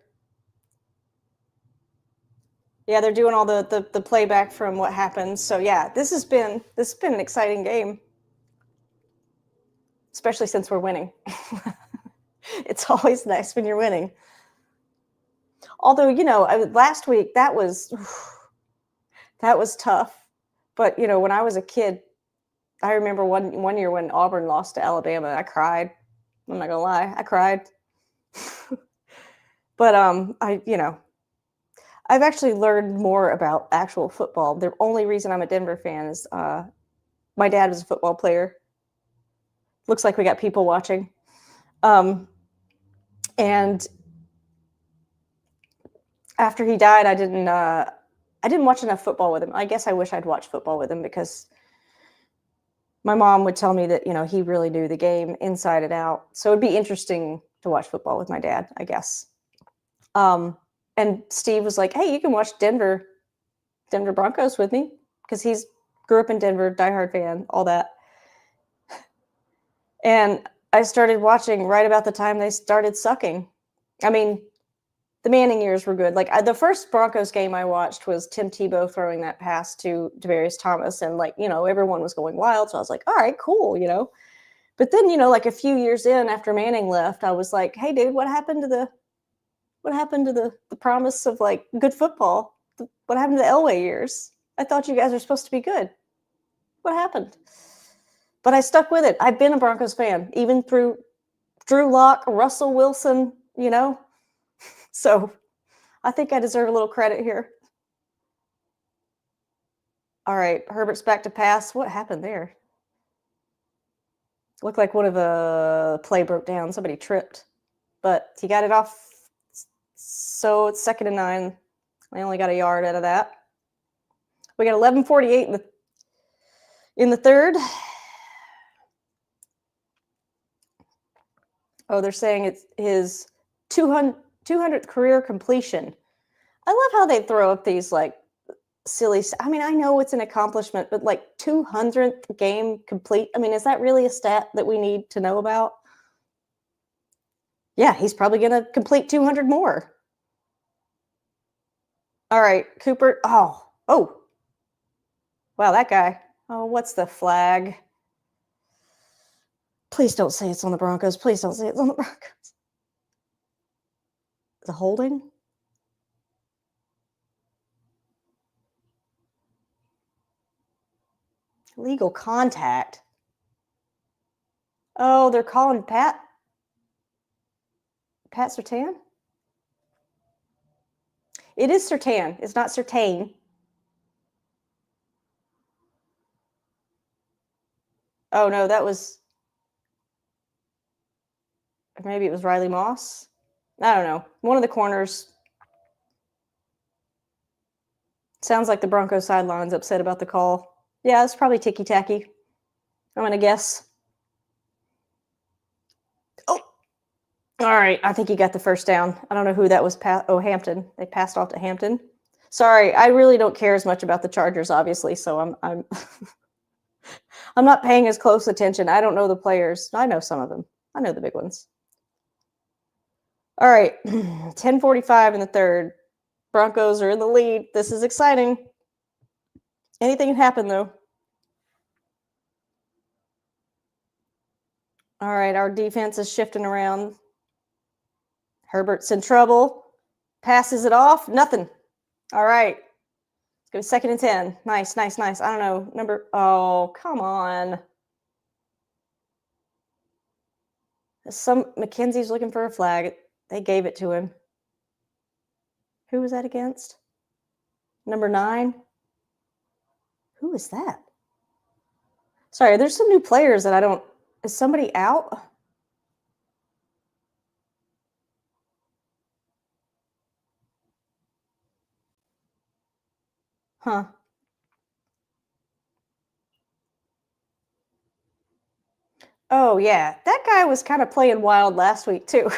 Yeah, they're doing all the playback from what happened. So yeah, this has been an exciting game, especially since we're winning. It's always nice when you're winning. Although, last week that was tough. But when I was a kid, I remember one year when Auburn lost to Alabama, I cried. I'm not gonna lie, I cried. But I've actually learned more about actual football. The only reason I'm a Denver fan is my dad was a football player. Looks like we got people watching. And after he died, I didn't watch enough football with him. I guess I wish I'd watched football with him because my mom would tell me that, he really knew the game inside and out. So it'd be interesting to watch football with my dad, I guess. And Steve was like, hey, you can watch Denver Broncos with me because he's grew up in Denver, diehard fan, all that. And I started watching right about the time they started sucking. I mean, the Manning years were good. Like the first Broncos game I watched was Tim Tebow throwing that pass to Demaryius Thomas. And everyone was going wild. So I was like, all right, cool, But then, like a few years in after Manning left, I was like, hey, dude, what happened to the promise of like good football? What happened to the Elway years? I thought you guys were supposed to be good. What happened? But I stuck with it. I've been a Broncos fan, even through Drew Lock, Russell Wilson, So I think I deserve a little credit here. All right, Herbert's back to pass. What happened there? Looked like one of the play broke down. Somebody tripped, but he got it off. So it's 2nd and 9. I only got a yard out of that. We got 11:48 in the third. Oh, they're saying it's his 200th career completion. I love how they throw up these like silly. I mean, I know it's an accomplishment, but like 200th game complete. I mean, is that really a stat that we need to know about? Yeah, he's probably going to complete 200 more. All right, Cooper. Oh. Wow, that guy. Oh, what's the flag? Please don't say it's on the Broncos. Please don't say it's on the Broncos. The holding? Legal contact. Oh, they're calling Pat Surtain? It is Surtain. It's not Surtain. Oh, no, that was... Maybe it was Riley Moss. I don't know. One of the corners. Sounds like the Broncos sideline's upset about the call. Yeah, it's probably ticky-tacky. I'm going to guess. Oh! All right, I think he got the first down. I don't know who that was. Hampton. They passed off to Hampton. Sorry, I really don't care as much about the Chargers, obviously, so I'm I'm not paying as close attention. I don't know the players. I know some of them. I know the big ones. All right, 10:45 in the third. Broncos are in the lead. This is exciting. Anything can happen, though. All right, our defense is shifting around. Herbert's in trouble. Passes it off. Nothing. All right. Let's go 2nd and 10. Nice. I don't know. Oh, come on. McKenzie's looking for a flag. They gave it to him. Who was that against? Number 9. Who is that? Sorry, there's some new players that I don't... Is somebody out? Huh. Oh, yeah. That guy was kind of playing wild last week, too.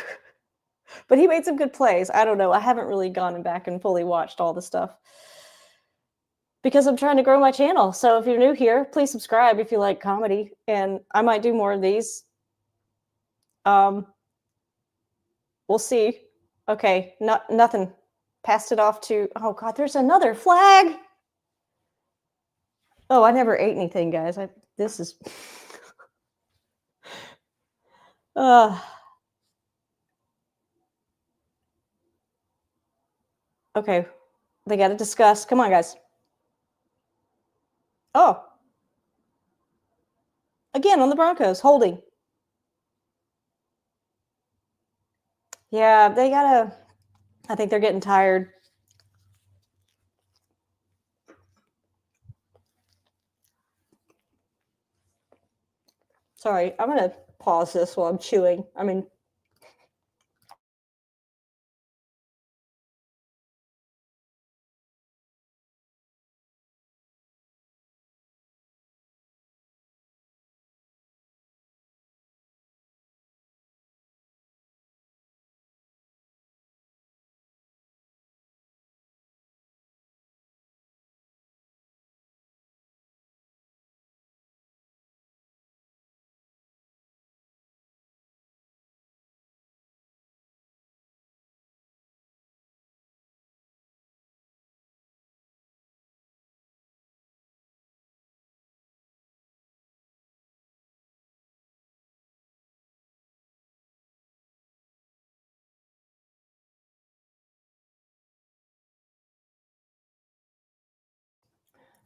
But he made some good plays. I don't know. I haven't really gone back and fully watched all the stuff because I'm trying to grow my channel. So if you're new here, please subscribe if you like comedy, and I might do more of these. We'll see. Okay, nothing. Passed it off to... Oh, God, there's another flag. Oh, I never ate anything, guys. This is... Okay, they got to discuss. Come on, guys. Oh. Again, on the Broncos, holding. Yeah, they got to... I think they're getting tired. Sorry, I'm going to pause this while I'm chewing. I mean...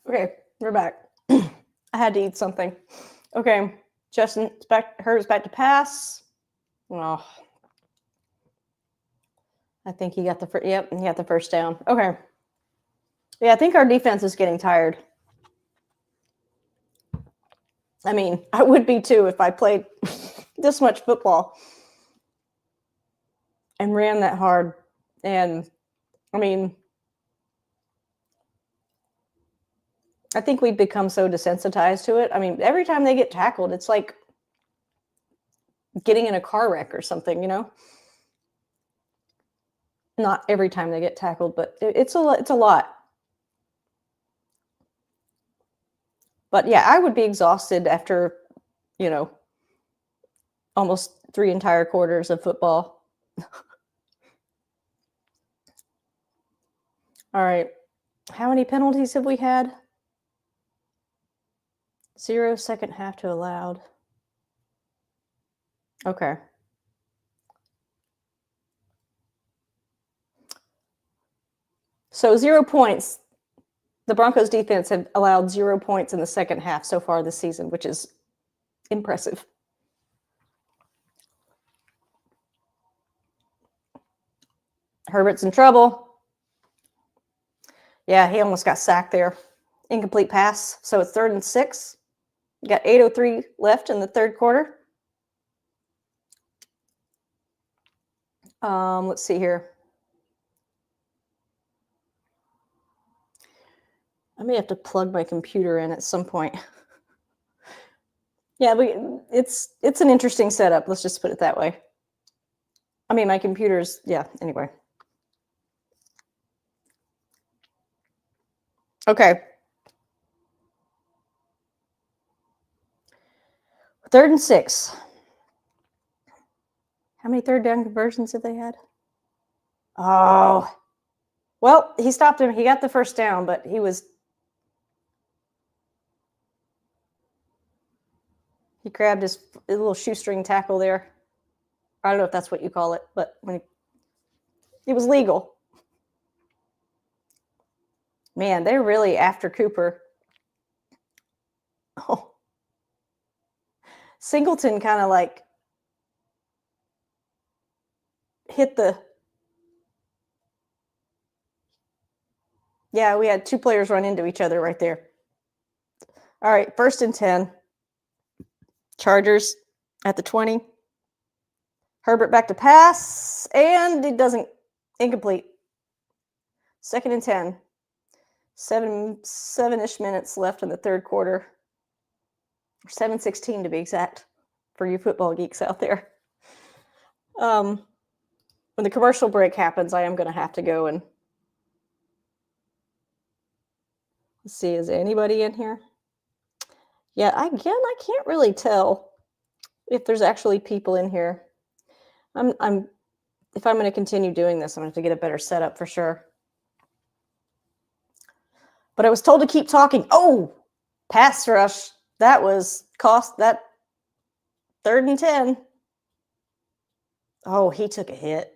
Okay, we're back. I had to eat something. Okay, Justin Herbert's back to pass. Oh, I think he got the yep, he got the first down. Okay. Yeah, I think our defense is getting tired. I mean, I would be too if I played this much football and ran that hard. And I mean, I think we've become so desensitized to it. I mean, every time they get tackled, it's like getting in a car wreck or something, you know? Not every time they get tackled, but it's a lot. But yeah, I would be exhausted after, almost 3 entire quarters of football. All right. How many penalties have we had? 0 second half to allowed. Okay. So 0 points. The Broncos defense have allowed 0 points in the second half so far this season, which is impressive. Herbert's in trouble. Yeah, he almost got sacked there. Incomplete pass. So it's 3rd and 6. You got 8:03 left in the third quarter. Let's see here. I may have to plug my computer in at some point. Yeah, it's an interesting setup. Let's just put it that way. I mean, my computer's, yeah, anyway. Okay. 3rd and 6. How many third down conversions have they had? Oh. Well, he stopped him. He got the first down, but he grabbed his little shoestring tackle there. I don't know if that's what you call it, but it was legal. Man, they're really after Cooper. Oh. Singleton kind of like hit the... Yeah, we had 2 players run into each other right there. All right, 1st and 10. Chargers at the 20. Herbert back to pass, and it doesn't... Incomplete. 2nd and 10. 7-ish minutes left in the third quarter. 7:16 to be exact, for you football geeks out there. When the commercial break happens, I am going to have to go and... Let's see, is anybody in here? Yeah, I can't really tell if there's actually people in here. If I'm going to continue doing this, I'm going to have to get a better setup for sure. But I was told to keep talking. Oh, pass rush. That was that 3rd and 10. Oh, he took a hit.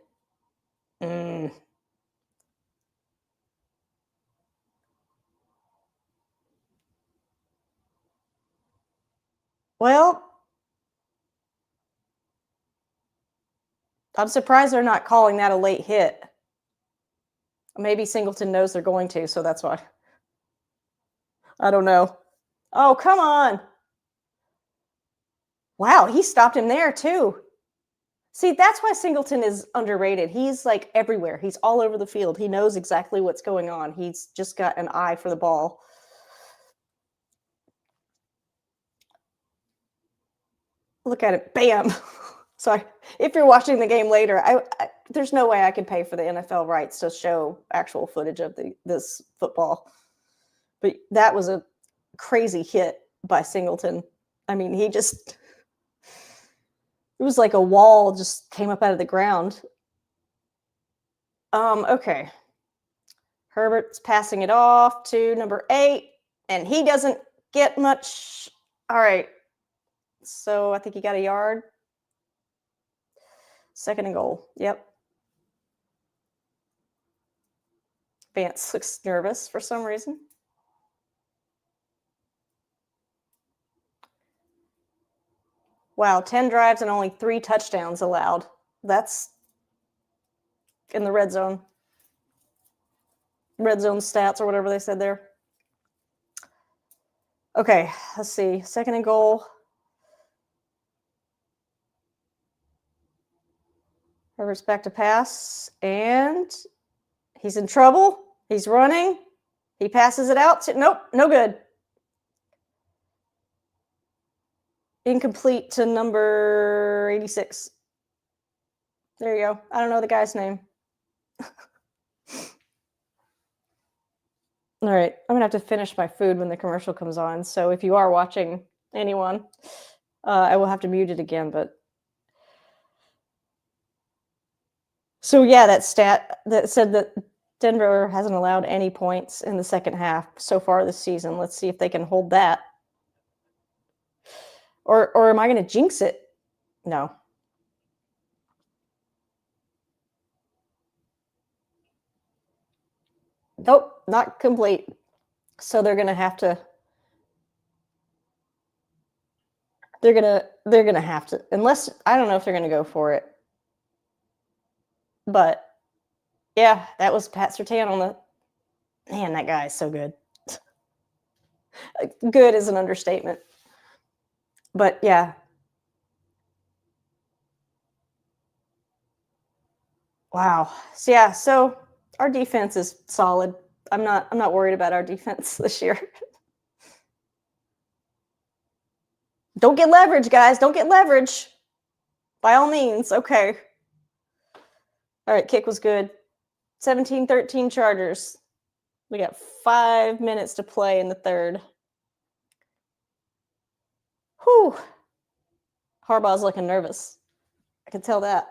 Well, I'm surprised they're not calling that a late hit. Maybe Singleton knows they're going to, so that's why. I don't know. Oh, come on. Wow, he stopped him there too. See, that's why Singleton is underrated. He's like everywhere. He's all over the field. He knows exactly what's going on. He's just got an eye for the ball. Look at it. Bam. Sorry. If you're watching the game later, there's no way I could pay for the NFL rights to show actual footage of this football. But that was a crazy hit by Singleton. I mean, it was like a wall just came up out of the ground. Okay. Herbert's passing it off to number 8, and he doesn't get much. All right. So I think he got a yard. 2nd and goal. Yep. Vance looks nervous for some reason. Wow, 10 drives and only 3 touchdowns allowed. That's in the red zone. Red zone stats or whatever they said there. Okay, let's see. 2nd and goal. Herbert's back to pass, and he's in trouble. He's running. He passes it out. Nope, no good. Incomplete to number 86. There you go. I don't know the guy's name. All right, I'm gonna have to finish my food when the commercial comes on. So if you are watching, anyone, I will have to mute it again. But so yeah, that stat that said that Denver hasn't allowed any points in the second half so far this season. Let's see if they can hold that. Or am I going to jinx it? No. Nope, not complete. So they're going to have to. They're gonna have to, unless I don't know if they're gonna go for it. But yeah, that was Pat Surtain on the. Man, that guy is so good. Good is an understatement. But yeah. Wow. So yeah, so our defense is solid. I'm not worried about our defense this year. Don't get leverage, guys. Don't get leverage. By all means. Okay. All right, kick was good. 17-13 Chargers. We got 5 minutes to play in the third. Whew. Harbaugh's looking nervous. I can tell that.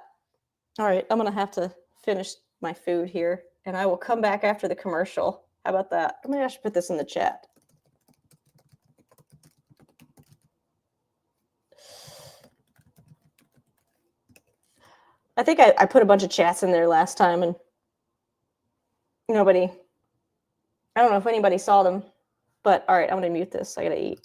All right, I'm going to have to finish my food here, and I will come back after the commercial. How about that? Maybe I should put this in the chat. I think I put a bunch of chats in there last time, and nobody, I don't know if anybody saw them, but all right, I'm going to mute this. I got to eat.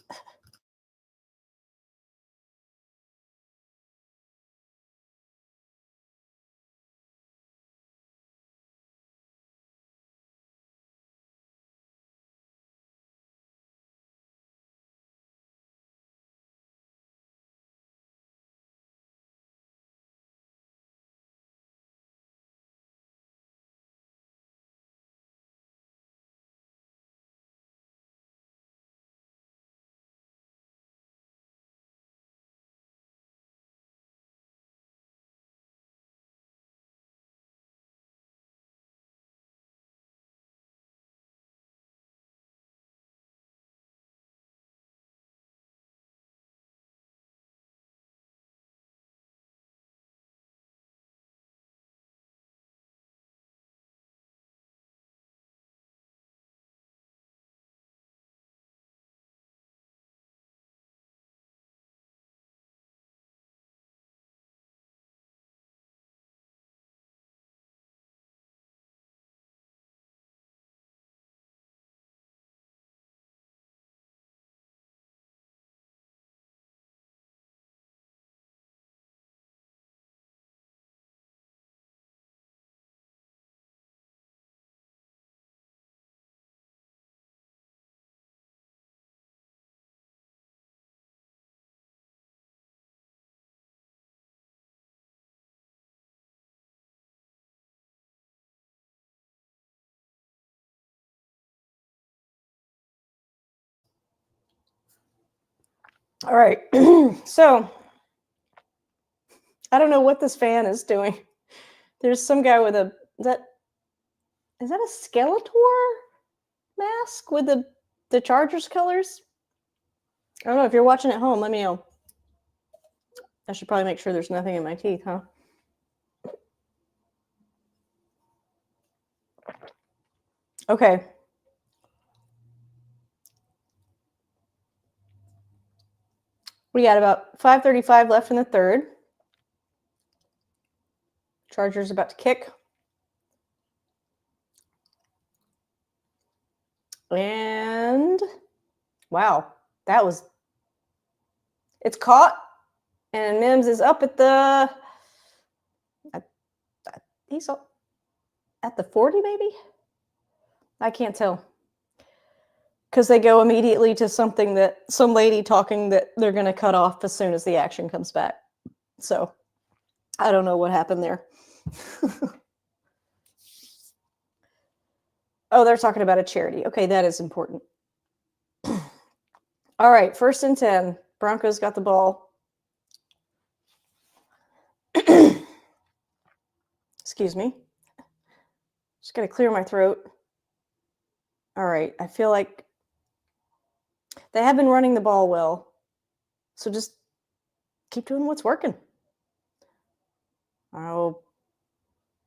All right, so I don't know what this fan is doing. There's some guy with a, is that a Skeletor mask with the Chargers colors? I don't know. If you're watching at home, let me know. I should probably make sure there's nothing in my teeth, huh? Okay. We got about 5:35 left in the third. Chargers about to kick. And wow, that was, it's caught. And Mims is up at the, he's up at the 40 maybe? I can't tell. Because they go immediately to something that, some lady talking that they're going to cut off as soon as the action comes back. So I don't know what happened there. Oh, they're talking about a charity. Okay, that is important. All right, 1st and 10. Broncos got the ball. Excuse me. Just got to clear my throat. All right. I feel like they have been running the ball well. So just keep doing what's working. Oh,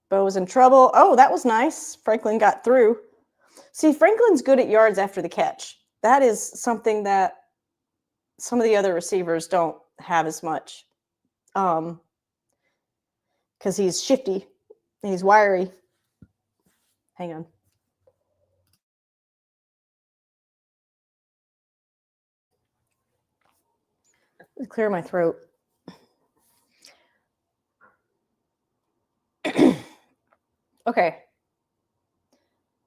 Bo was in trouble. Oh, that was nice. Franklin got through. See, Franklin's good at yards after the catch. That is something that some of the other receivers don't have as much. Because he's shifty and he's wiry. Hang on. Clear my throat. Okay.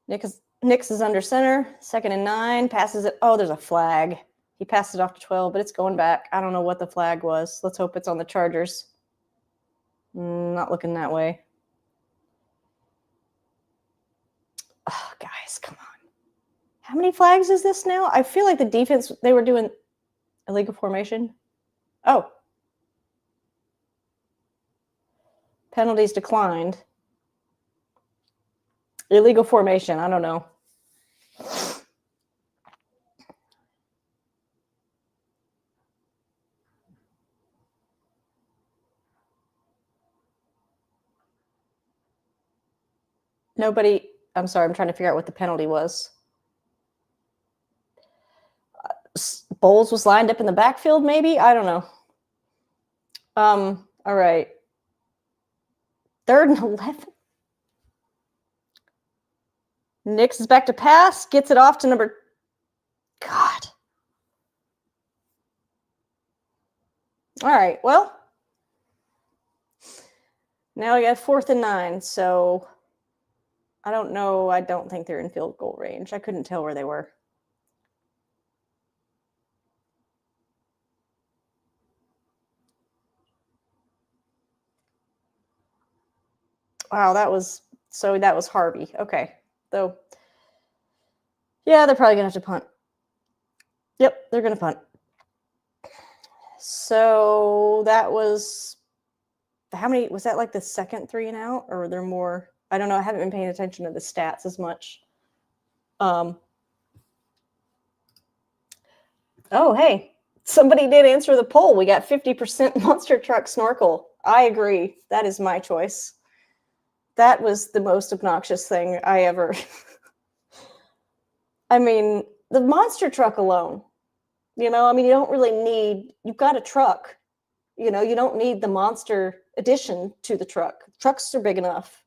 Nix is under center. 2nd and 9. Passes it. Oh, there's a flag. He passed it off to 12, but it's going back. I don't know what the flag was. Let's hope it's on the Chargers. Not looking that way. Oh, guys, come on. How many flags is this now? I feel like the defense, they were doing illegal formation. Oh. Penalties declined. Illegal formation. I don't know. Nobody. I'm sorry. I'm trying to figure out what the penalty was. Bowles was lined up in the backfield, maybe? I don't know. All right. 3rd and 11. Nix is back to pass. Gets it off to number. God. All right. Well, now we got 4th and 9. So I don't know. I don't think they're in field goal range. I couldn't tell where they were. Wow, that was Harvey. Okay. So, yeah, they're probably going to have to punt. Yep, they're going to punt. So that was, how many, was that like the second 3 and out, or were there more? I don't know. I haven't been paying attention to the stats as much. Oh, hey, somebody did answer the poll. We got 50% monster truck snorkel. I agree. That is my choice. That was the most obnoxious thing I ever. I mean, the monster truck alone, you don't really need, you've got a truck, you don't need the monster addition to the truck. Trucks are big enough.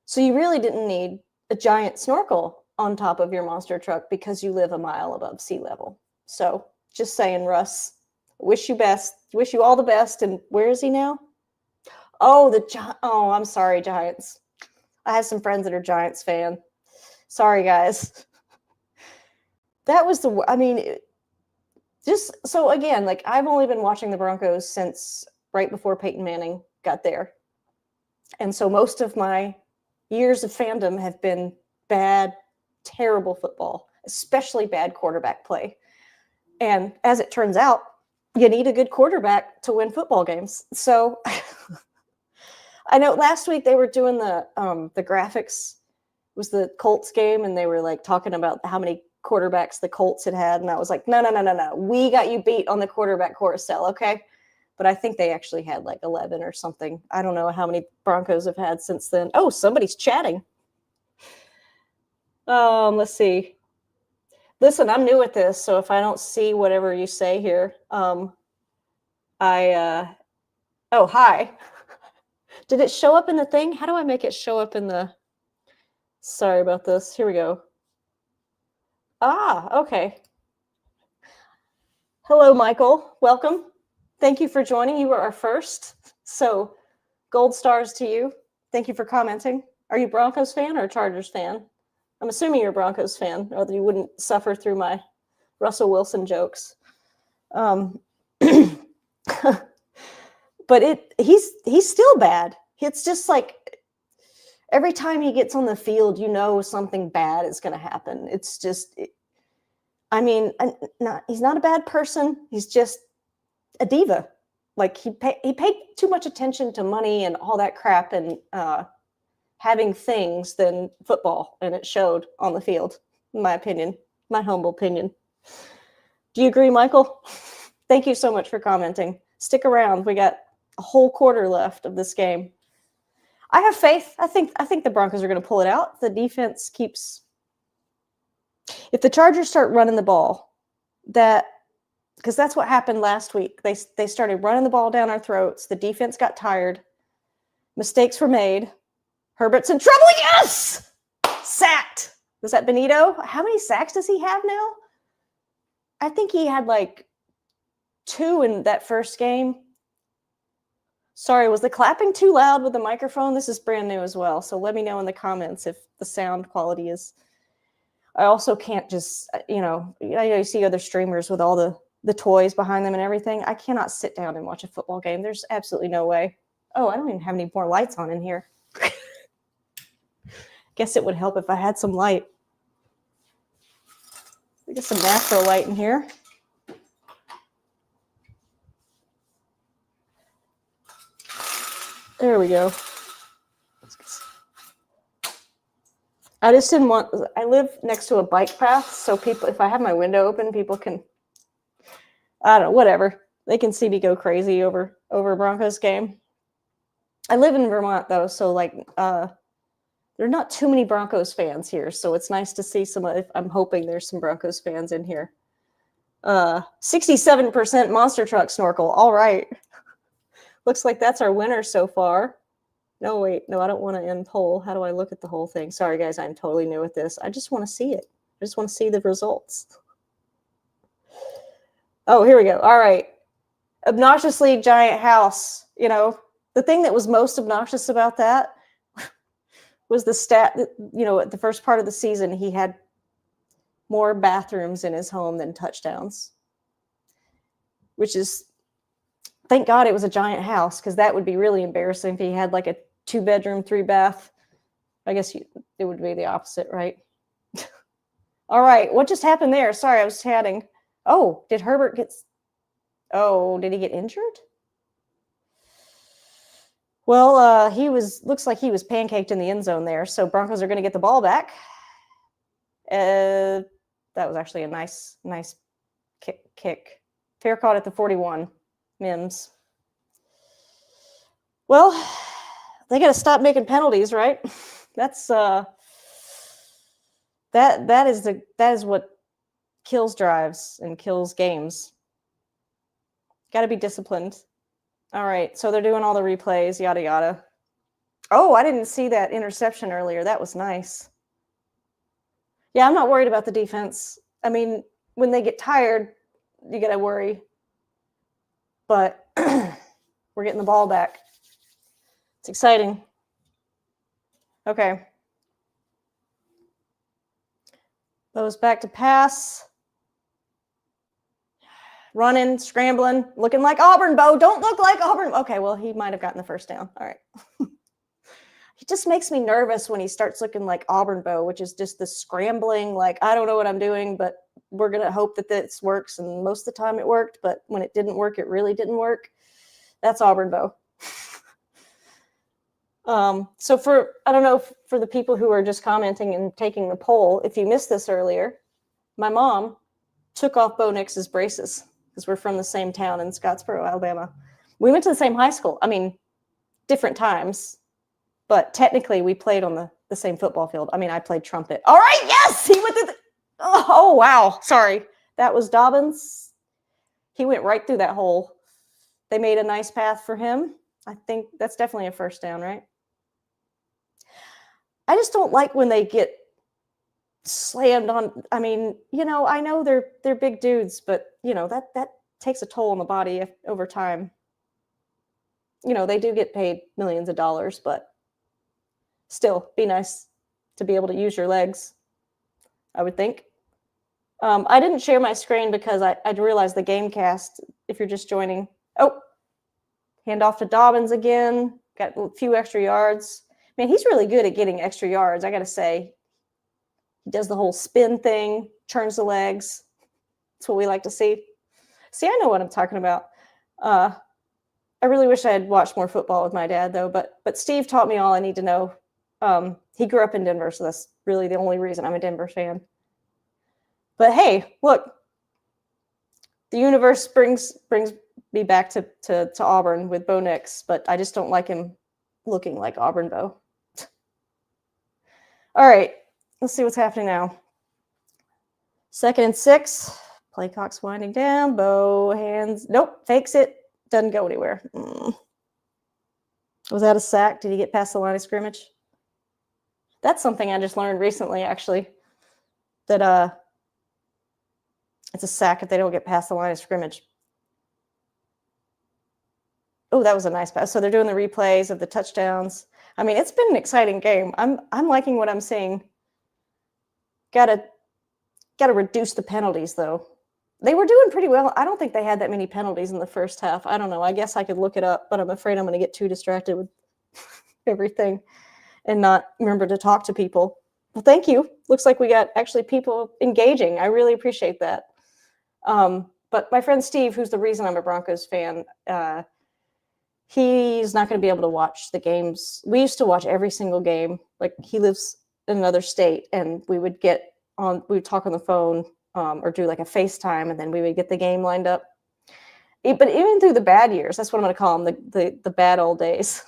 So you really didn't need a giant snorkel on top of your monster truck because you live a mile above sea level. So just saying, Russ, wish you all the best. And where is he now? Oh, I'm sorry, Giants. I have some friends that are Giants fan. Sorry, guys. That was just so again, like I've only been watching the Broncos since right before Peyton Manning got there. And so most of my years of fandom have been bad, terrible football, especially bad quarterback play. And as it turns out, you need a good quarterback to win football games. So I know last week they were doing the graphics. It was the Colts game, and they were like talking about how many quarterbacks the Colts had, and I was like, no. We got you beat on the quarterback carousel, okay? But I think they actually had like 11 or something. I don't know how many Broncos have had since then. Oh, somebody's chatting. Let's see. Listen, I'm new at this, so if I don't see whatever you say here, oh, hi. Did it show up in the thing? How do I make it show up in the... Sorry about this. Here we go. Ah, okay. Hello, Michael. Welcome. Thank you for joining. You were our first. So gold stars to you. Thank you for commenting. Are you a Broncos fan or a Chargers fan? I'm assuming you're a Broncos fan, or that you wouldn't suffer through my Russel Wilson jokes. But he's still bad. It's just like every time he gets on the field, something bad is going to happen. It's just, he's not a bad person. He's just a diva. Like he paid too much attention to money and all that crap and having things than football, and it showed on the field. in my opinion, my humble opinion. Do you agree, Michael? Thank you so much for commenting. Stick around. We got a whole quarter left of this game. I have faith. I think the Broncos are going to pull it out. The defense keeps. If the Chargers start running the ball, because that's what happened last week. They started running the ball down our throats. The defense got tired. Mistakes were made. Herbert's in trouble. Yes! Sacked. Was that Benito? How many sacks does he have now? I think he had like 2 in that first game. Sorry, was the clapping too loud with the microphone? This is brand new as well, so let me know in the comments if the sound quality is. I also can't just, you see other streamers with all the toys behind them and everything. I cannot sit down and watch a football game. There's absolutely no way. Oh, I don't even have any more lights on in here. Guess it would help if I had some light. We get some natural light in here. There we go. I just didn't want, I live next to a bike path, so people, if I have my window open, people can, I don't know, whatever. They can see me go crazy over a Broncos game. I live in Vermont, though, so like, there are not too many Broncos fans here, so it's nice to see some, I'm hoping there's some Broncos fans in here. 67% monster truck snorkel. All right. Looks like that's our winner so far. No, wait. No, I don't want to end poll. How do I look at the whole thing? Sorry, guys. I'm totally new at this. I just want to see it. I just want to see the results. Oh, here we go. All right. Obnoxiously giant house. The thing that was most obnoxious about that was the stat that, at the first part of the season, he had more bathrooms in his home than touchdowns, which is, thank God it was a giant house, because that would be really embarrassing if he had like a 2-bedroom, 3-bath. I guess it would be the opposite, right? All right. What just happened there? Sorry, I was chatting. Oh, did Herbert did he get injured? Well, looks like he was pancaked in the end zone there. So Broncos are going to get the ball back. That was actually a nice kick. Fair caught at the 41. Mims. Well, they got to stop making penalties, right? That's that is what kills drives and kills games. Got to be disciplined. All right, so they're doing all the replays, yada yada. Oh, I didn't see that interception earlier. That was nice. Yeah, I'm not worried about the defense. I mean, when they get tired, you got to worry. But we're getting the ball back. It's exciting. Okay. Bo's back to pass. Running, scrambling, looking like Auburn, Bo. Don't look like Auburn. Okay, well, he might have gotten the first down. All right. He just makes me nervous when he starts looking like Auburn, Bo, which is just the scrambling, like, I don't know what I'm doing, but we're going to hope that this works. And most of the time it worked, but when it didn't work, it really didn't work. That's Auburn, Bo. So I don't know, for the people who are just commenting and taking the poll, if you missed this earlier, my mom took off Bo Nix's braces because we're from the same town in Scottsboro, Alabama. We went to the same high school. I mean, different times, but technically we played on the same football field. I mean, I played trumpet. All right, yes, he went through oh, wow, sorry. That was Dobbins. He went right through that hole. They made a nice path for him. I think that's definitely a first down, right? I just don't like when they get slammed on. I mean, I know they're big dudes, but that takes a toll on the body over time. They do get paid millions of dollars, but still, be nice to be able to use your legs, I would think. I didn't share my screen because I realized the game cast, if you're just joining. Oh, hand off to Dobbins again. Got a few extra yards. Man, he's really good at getting extra yards, I got to say. He does the whole spin thing, turns the legs. That's what we like to see. See, I know what I'm talking about. I really wish I had watched more football with my dad, though. But Steve taught me all I need to know. He grew up in Denver, so that's really the only reason I'm a Denver fan. But hey, look, the universe brings me back to Auburn with Bo Nix, but I just don't like him looking like Auburn Bo. All right, let's see what's happening now. 2nd and 6. Play clock's winding down. Bo hands. Nope, fakes it. Doesn't go anywhere. Was that a sack? Did he get past the line of scrimmage? That's something I just learned recently, actually. That it's a sack if they don't get past the line of scrimmage. Oh, that was a nice pass. So they're doing the replays of the touchdowns. I mean, it's been an exciting game. I'm liking what I'm seeing. Gotta reduce the penalties, though. They were doing pretty well. I don't think they had that many penalties in the first half. I don't know. I guess I could look it up, but I'm afraid I'm going to get too distracted with everything and not remember to talk to people. Well, thank you. Looks like we got actually people engaging. I really appreciate that. But my friend Steve, who's the reason I'm a Broncos fan, he's not going to be able to watch the games. We used to watch every single game. Like, he lives in another state, and we would talk on the phone or do like a FaceTime, and then we would get the game lined up. But even through the bad years, that's what I'm going to call them, the bad old days.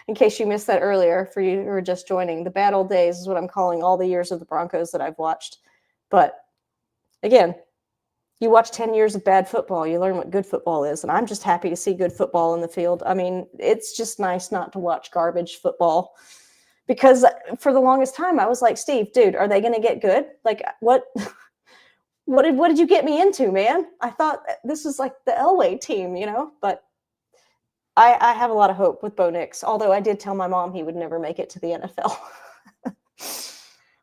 In case you missed that earlier, for you who are just joining, the bad old days is what I'm calling all the years of the Broncos that I've watched. But again, you watch 10 years of bad football, you learn what good football is. And I'm just happy to see good football in the field. I mean, it's just nice not to watch garbage football, because for the longest time I was like, Steve, dude, are they going to get good? Like, what did you get me into, man? I thought this was like the Elway team, but I have a lot of hope with Bo Nix, although I did tell my mom he would never make it to the NFL.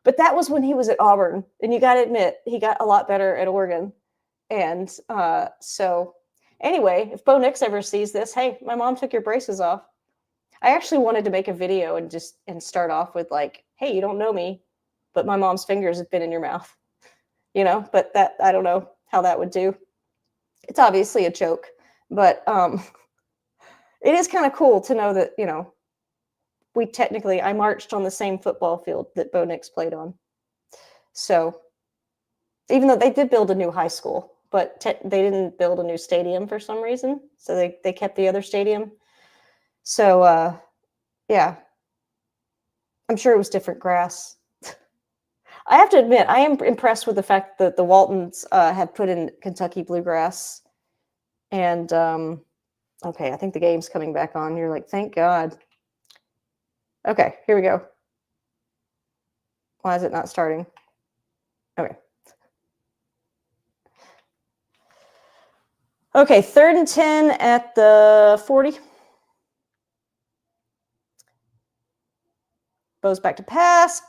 But that was when he was at Auburn, and you got to admit, he got a lot better at Oregon. And so anyway, if Bo Nix ever sees this, hey, my mom took your braces off. I actually wanted to make a video and start off with like, hey, you don't know me, but my mom's fingers have been in your mouth, but that, I don't know how that would do. It's obviously a joke, but it is kind of cool to know that, I marched on the same football field that Bo Nix played on. So even though they did build a new high school, but they didn't build a new stadium for some reason. So they kept the other stadium. So, yeah, I'm sure it was different grass. I have to admit, I am impressed with the fact that the Waltons have put in Kentucky bluegrass. And, okay, I think the game's coming back on. You're like, thank God. Okay, here we go. Why is it not starting? Okay. Okay, 3rd and 10 at the 40. Bo's back to pass.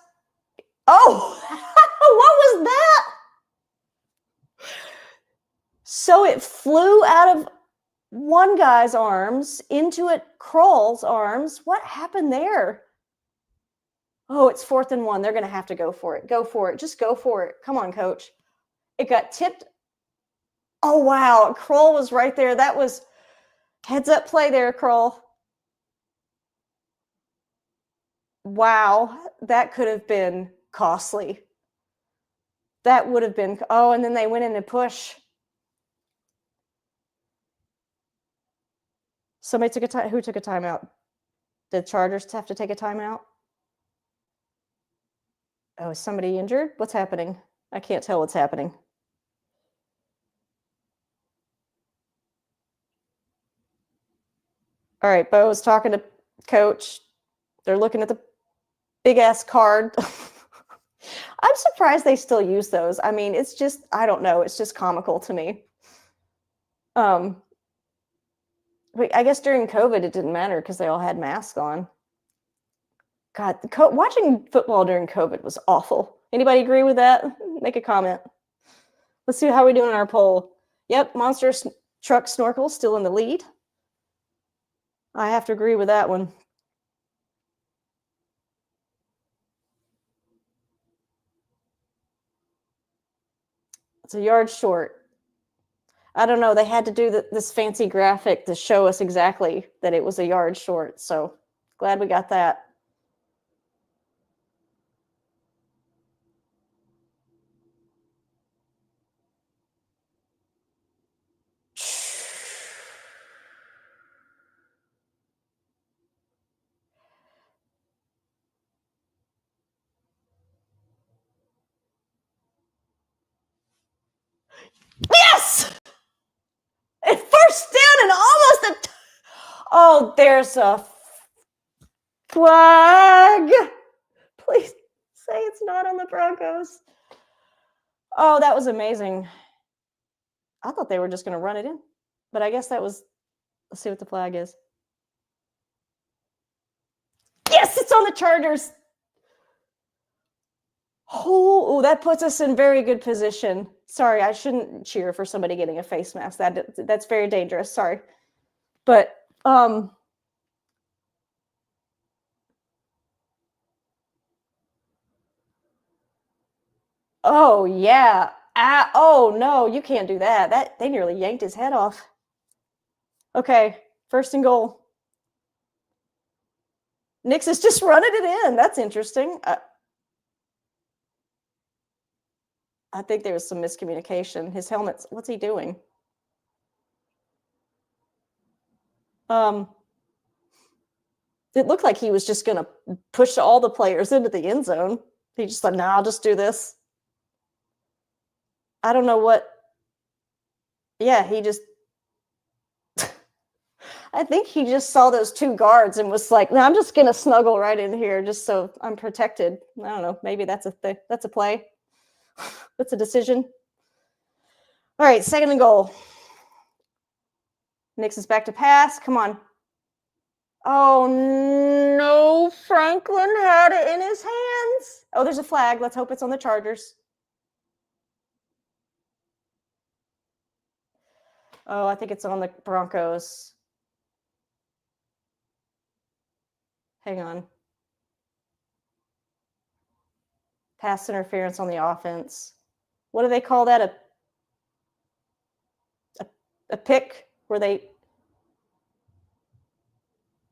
Oh, what was that? So it flew out of one guy's arms into Kroll's arms. What happened there? Oh, it's 4th and 1. They're going to have to go for it. Go for it. Just go for it. Come on, coach. It got tipped. Oh, wow. Kroll was right there. That was heads up play there, Kroll. Wow. That could have been costly. That would have been. Oh, and then they went in to push. Somebody took a time. Who took a timeout? Did Chargers have to take a timeout? Oh, is somebody injured? What's happening? I can't tell what's happening. All right, Bo's talking to coach. They're looking at the big-ass card. I'm surprised they still use those. I mean, it's just, I don't know. It's just comical to me. But I guess during COVID, it didn't matter because they all had masks on. God, watching football during COVID was awful. Anybody agree with that? Make a comment. Let's see how we're doing in our poll. Yep, Monster Truck Snorkel still in the lead. I have to agree with that one. It's a yard short. I don't know. They had to do this fancy graphic to show us exactly that it was a yard short. So glad we got that. Oh, there's a flag. Please say it's not on the Broncos. Oh, that was amazing. I thought they were just going to run it in, but I guess that was. Let's see what the flag is. Yes, it's on the Chargers. Oh, that puts us in very good position. Sorry, I shouldn't cheer for somebody getting a face mask. That's very dangerous. Sorry, but oh yeah. Oh no, you can't do that. That they nearly yanked his head off. Okay, 1st and goal. Nix is just running it in. That's interesting. I think there was some miscommunication. His helmet's. What's he doing? It looked like he was just going to push all the players into the end zone. He just said, "Nah, I'll just do this." I don't know what. Yeah, he just. I think he just saw those 2 guards and was like, "No, I'm just going to snuggle right in here just so I'm protected." I don't know. Maybe that's a that's a play. That's a decision. All right, 2nd and goal. Nix is back to pass. Come on. Oh no, Franklin had it in his hands. Oh, there's a flag. Let's hope it's on the Chargers. Oh, I think it's on the Broncos. Hang on. Pass interference on the offense. What do they call that? A pick where they.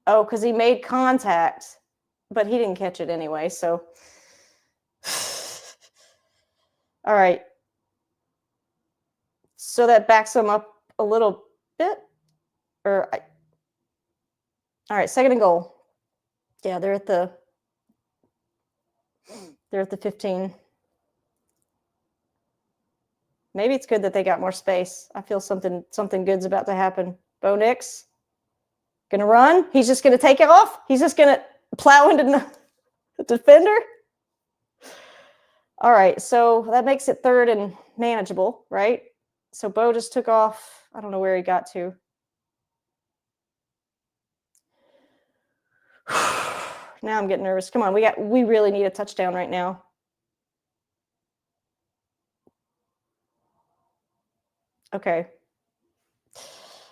Oh, because he made contact, but he didn't catch it anyway. So, all right. So that backs them up a little bit. All right, 2nd and goal. Yeah, they're at the 15. Maybe it's good that they got more space. I feel something good's about to happen. Bo Nix gonna run. He's just gonna take it off. He's just gonna plow into the defender. All right, so that makes it 3rd and manageable, right? So Bo just took off. I don't know where he got to. Now I'm getting nervous. Come on, we really need a touchdown right now. Okay.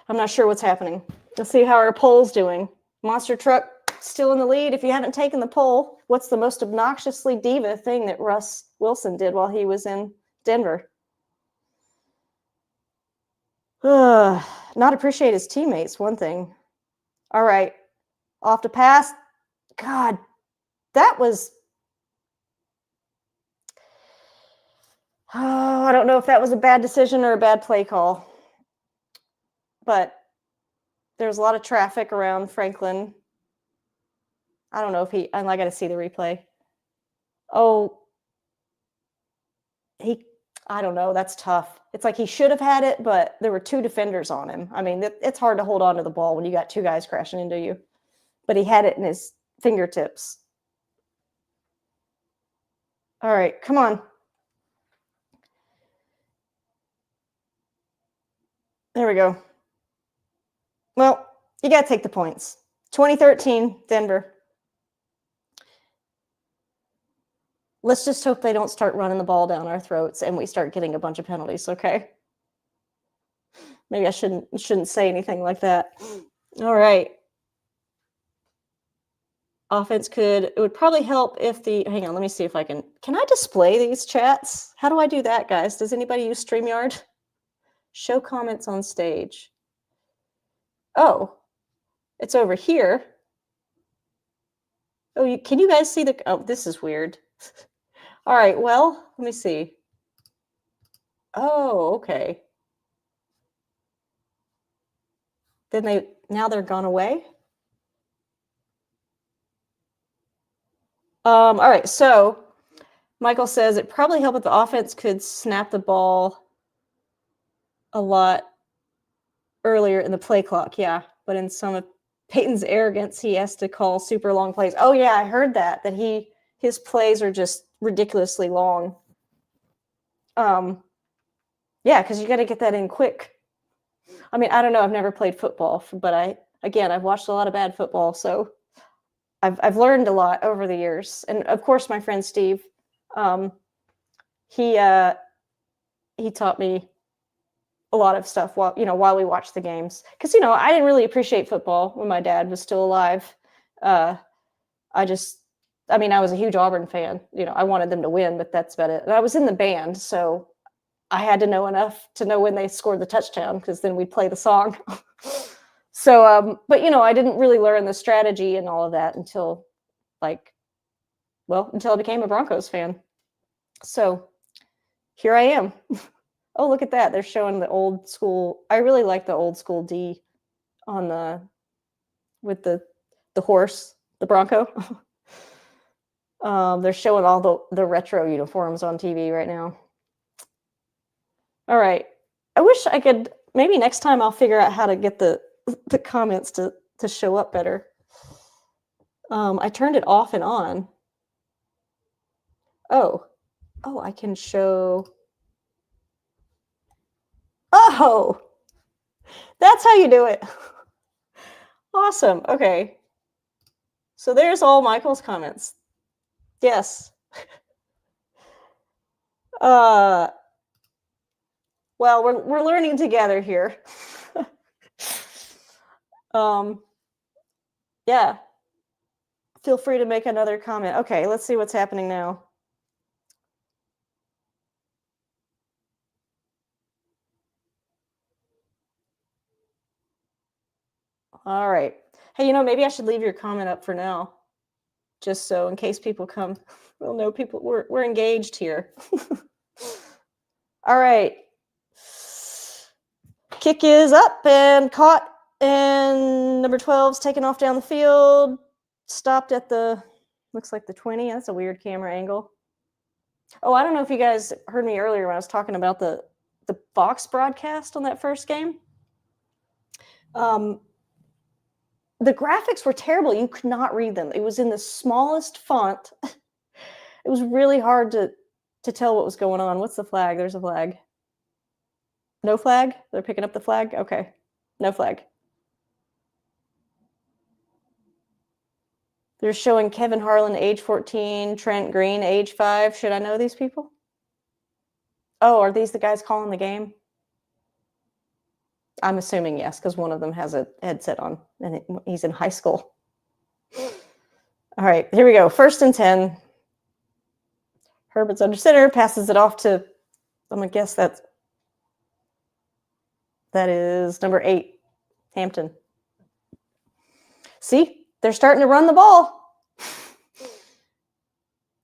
I'm not sure what's happening. Let's see how our poll's doing. Monster Truck still in the lead. If you haven't taken the poll, what's the most obnoxiously diva thing that Russ Wilson did while he was in Denver? Not appreciate his teammates, one thing. All right. Off to pass. God, that was. Oh, I don't know if that was a bad decision or a bad play call. But there's a lot of traffic around Franklin. I don't know if I got to see the replay. Oh, I don't know. That's tough. It's like he should have had it, but there were 2 defenders on him. I mean, it's hard to hold on to the ball when you got 2 guys crashing into you. But he had it in his fingertips. All right, come on. There we go. Well, you got to take the points. 2013, Denver. Let's just hope they don't start running the ball down our throats and we start getting a bunch of penalties, okay? Maybe I shouldn't say anything like that. All right. Offense it would probably help if hang on, let me see if I can I display these chats? How do I do that, guys? Does anybody use StreamYard? Show comments on stage. Oh, it's over here. Oh, can you guys see oh, this is weird. All right, well, let me see. Oh, okay. Then now they're gone away. All right, so Michael says it probably helped if the offense could snap the ball a lot earlier in the play clock, yeah. But in some Peyton's arrogance. He has to call super long plays. Oh yeah, I heard that his plays are just ridiculously long. Yeah, because you got to get that in quick. I mean, I don't know. I've never played football, but I've watched a lot of bad football, so I've learned a lot over the years. And of course, my friend Steve, he taught me a lot of stuff while we watched the games. Because I didn't really appreciate football when my dad was still alive. I was a huge Auburn fan. I wanted them to win, but that's about it. And I was in the band, so I had to know enough to know when they scored the touchdown, because then we'd play the song. So, but I didn't really learn the strategy and all of that until I became a Broncos fan. So here I am. Oh, look at that. They're showing the old school. I really like the old school D with the horse, the Bronco. They're showing all the retro uniforms on TV right now. All right. I wish I could, maybe next time I'll figure out how to get the comments to show up better. I turned it off and on. Oh, I can show. Oh, that's how you do it. Awesome. Okay. So there's all Michael's comments. Yes. Well, we're learning together here. Yeah. Feel free to make another comment. Okay, let's see what's happening now. All right. Hey, maybe I should leave your comment up for now, just so in case people come, we'll know we're engaged here. All right. Kick is up and caught, and number 12's taken off down the field. Stopped at looks like the 20. That's a weird camera angle. Oh, I don't know if you guys heard me earlier when I was talking about the Fox broadcast on that first game. The graphics were terrible. You could not read them. It was in the smallest font. It was really hard to tell what was going on. What's the flag? There's a flag. No flag? They're picking up the flag? Okay. No flag. They're showing Kevin Harlan, age 14, Trent Green, age 5. Should I know these people? Oh, are these the guys calling the game? I'm assuming yes, because one of them has a headset on, and he's in high school. All right, here we go. 1st and 10. Herbert's under center, passes it off to, I'm going to guess that is number 8, Hampton. See, they're starting to run the ball.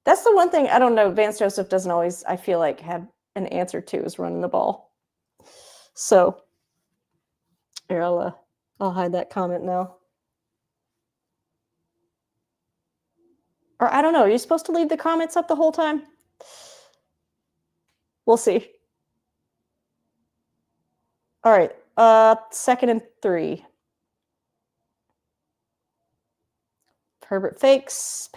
That's the one thing, I don't know, Vance Joseph doesn't always, I feel like, have an answer to, is running the ball. So here, I'll hide that comment now. Or I don't know, are you supposed to leave the comments up the whole time? We'll see. All right, 2nd and 3. Herbert fakes.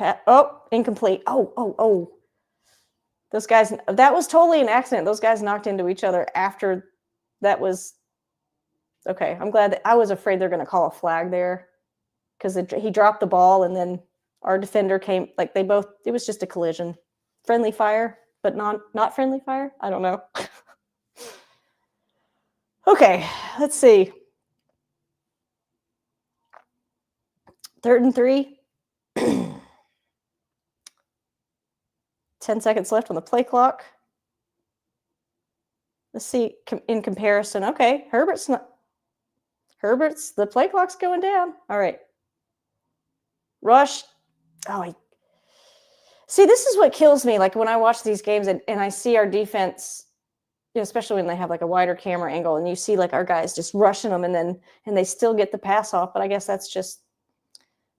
Incomplete. Oh. Those guys, that was totally an accident. Those guys knocked into each other after that was. Okay, I'm glad I was afraid they're going to call a flag there, because he dropped the ball and then our defender came, it was just a collision. Friendly fire, but not friendly fire? I don't know. Okay, let's see. 3rd and 3. 10 seconds left on the play clock. Let's see, in comparison. Okay, the play clock's going down. All right. Rush. See, this is what kills me. Like when I watch these games and I see our defense, especially when they have a wider camera angle, and you see our guys just rushing them, and they still get the pass off. But I guess that's just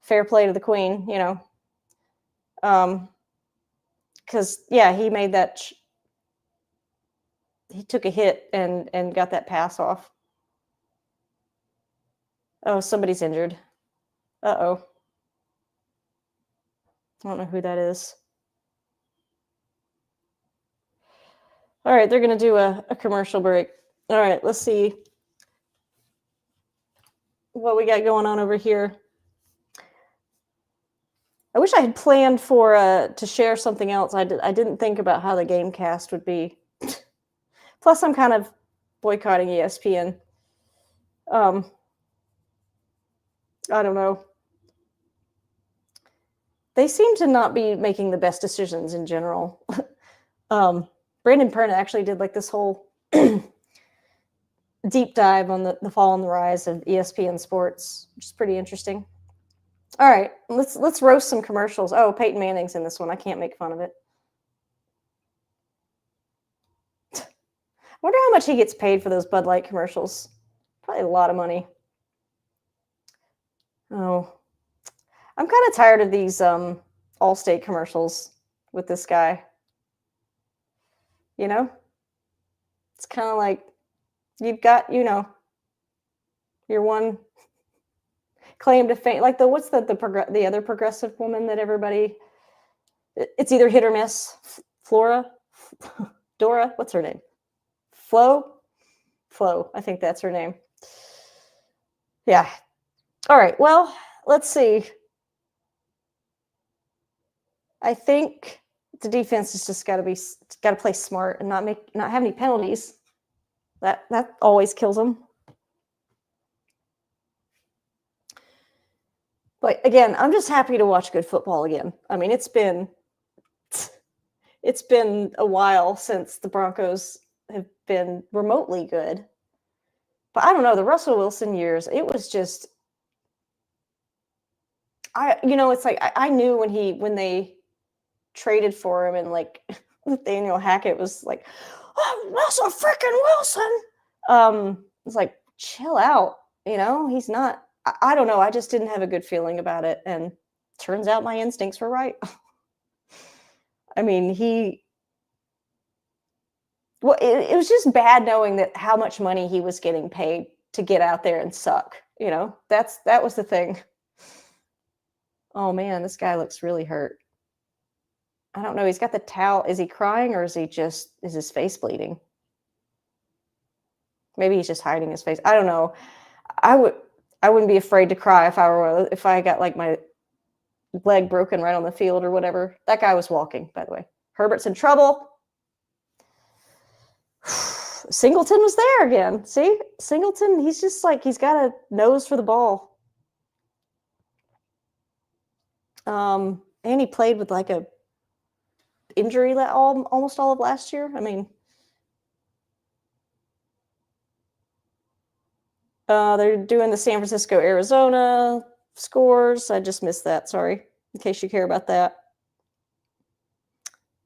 fair play to the queen, because he made that. He took a hit and got that pass off. Oh, somebody's injured. Uh-oh. I don't know who that is. All right, they're going to do a commercial break. All right, let's see what we got going on over here. I wish I had planned for to share something else. I didn't think about how the game cast would be. Plus, I'm kind of boycotting ESPN. I don't know. They seem to not be making the best decisions in general. Brandon Perna actually did like this whole deep dive on the fall and the rise of ESPN sports, which is pretty interesting. All right, let's roast some commercials. Oh, Peyton Manning's in this one. I can't make fun of it. I wonder how much he gets paid for those Bud Light commercials. Probably a lot of money. Oh, I'm kind of tired of these Allstate commercials with this guy. You know, it's kind of like you've got, your one claim to fame, like what's the other progressive woman that everybody, it's either hit or miss. Dora, what's her name? Flo, I think that's her name. Yeah. All right. Well, let's see. I think the defense has just got to play smart and not have any penalties. That always kills them. But again, I'm just happy to watch good football again. I mean, it's been a while since the Broncos have been remotely good. But I don't know, the Russell Wilson years, it was just it's like I knew when they traded for him and like Nathaniel Hackett was like, "Oh, Russell freaking Wilson." It's like, chill out, he's not. I don't know. I just didn't have a good feeling about it. And turns out my instincts were right. I mean, it was just bad knowing that how much money he was getting paid to get out there and suck. That was the thing. Oh man, this guy looks really hurt. I don't know. He's got the towel. Is he crying or is his face bleeding? Maybe he's just hiding his face. I don't know. I wouldn't be afraid to cry if I got like my leg broken right on the field or whatever. That guy was walking, by the way. Herbert's in trouble. Singleton was there again. See? Singleton, he's just like, he's got a nose for the ball. And he played with like a injury almost all of last year. I mean, they're doing the San Francisco, Arizona scores. I just missed that. Sorry, in case you care about that.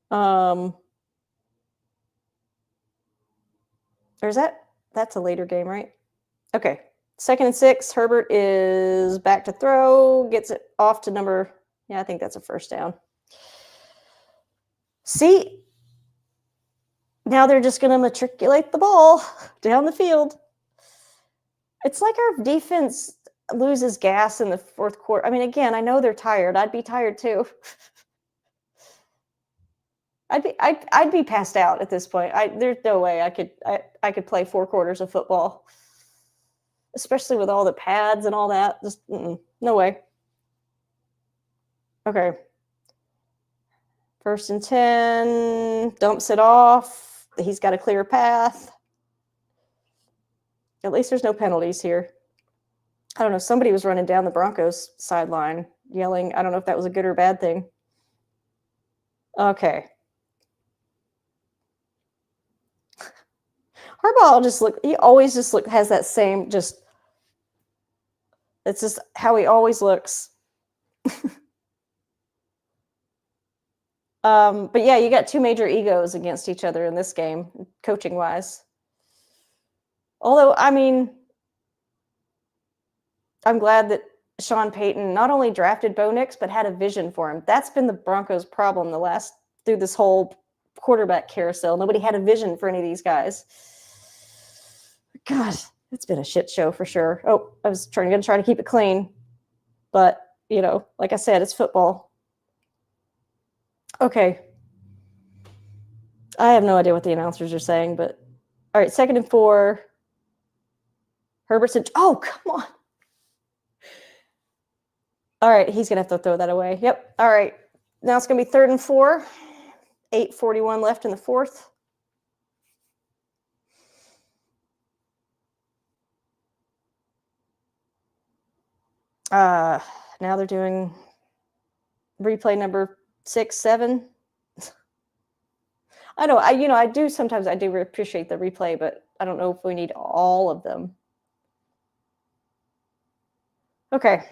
Or is that's a later game, right? Okay. 2nd and 6. Herbert is back to throw. Gets it off to number. Yeah, I think that's a first down. See, now they're just going to matriculate the ball down the field. It's like our defense loses gas in the fourth quarter. I mean, again, I know they're tired. I'd be tired too. I'd be passed out at this point. There's no way I could play 4 quarters of football, especially with all the pads and all that. Just no way. Okay. 1st and 10, dumps it off. He's got a clear path. At least there's no penalties here. I don't know. Somebody was running down the Broncos sideline yelling. I don't know if that was a good or bad thing. Okay. Harbaugh he always has that same it's just how he always looks. But yeah, you got 2 major egos against each other in this game, coaching wise. Although, I mean, I'm glad that Sean Payton not only drafted Bo Nix, but had a vision for him. That's been the Broncos' problem through this whole quarterback carousel. Nobody had a vision for any of these guys. God, it's been a shit show for sure. Oh, I was going to try to keep it clean. But, you know, like I said, it's football. Okay. I have no idea what the announcers are saying, but all right, 2nd and 4. Herbertson. Oh, come on. All right, he's going to have to throw that away. Yep. All right. Now it's going to be 3rd and 4. 8:41 left in the 4th. Now they're doing replay number 6, 7. I know, I do sometimes I do appreciate the replay, but I don't know if we need all of them. Okay.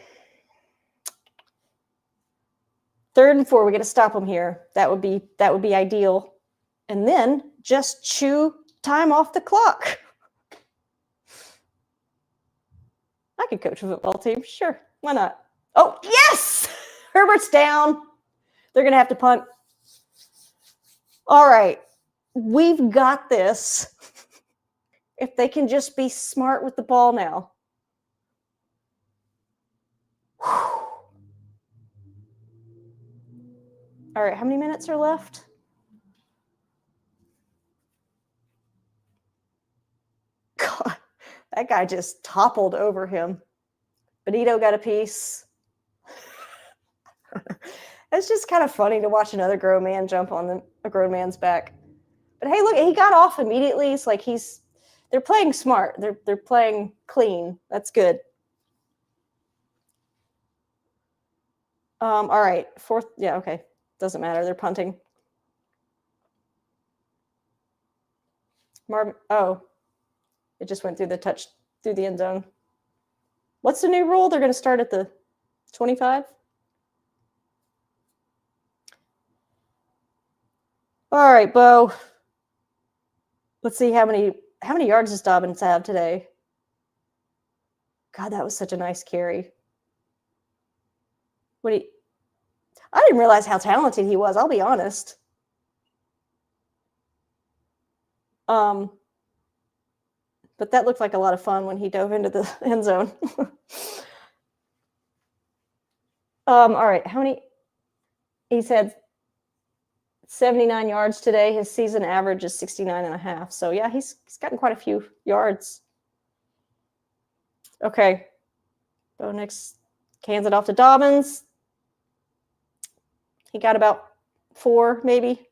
3rd and 4, we got to stop them here. That would be ideal. And then just chew time off the clock. I could coach a football team. Sure. Why not? Oh, yes! Herbert's down. They're going to have to punt. All right. We've got this. If they can just be smart with the ball now. Whew. All right. How many minutes are left? God, that guy just toppled over him. Benito got a piece. It's just kind of funny to watch another grown man jump on a grown man's back. But hey, look, he got off immediately. It's like they're playing smart. They're playing clean. That's good. All right, 4th. Yeah, okay. Doesn't matter. They're punting. Oh, it just went through the end zone. What's the new rule? They're going to start at the 25? All right, Bo. Let's see how many yards does Dobbins have today? God, that was such a nice carry. I didn't realize how talented he was, I'll be honest. But that looked like a lot of fun when he dove into the end zone. All right, how many? He's had 79 yards today. His season average is 69.5. So yeah, he's gotten quite a few yards. Okay. Bo Nix hands it off to Dobbins. He got about 4, maybe.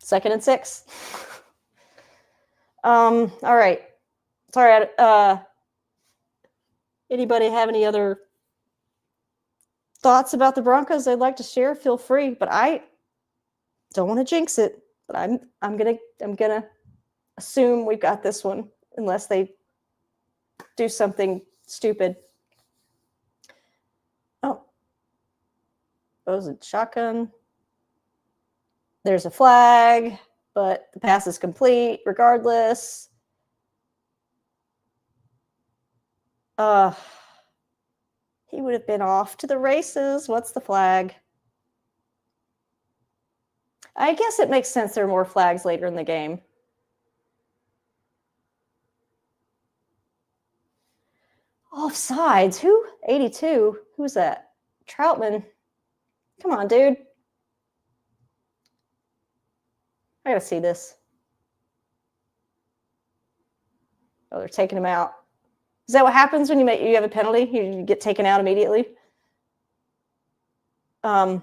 2nd and 6. All right. Sorry. Anybody have any other thoughts about the Broncos they'd like to share? Feel free. But I don't want to jinx it. But I'm gonna assume we've got this one, unless they do something stupid. Oh, Bo's a shotgun. There's a flag, but the pass is complete regardless. He would have been off to the races. What's the flag? I guess it makes sense there are more flags later in the game. Offsides? Who? 82? Who's that? Troutman. Come on, dude. I gotta see this. Oh, they're taking him out. Is that what happens when you have a penalty? You get taken out immediately? What?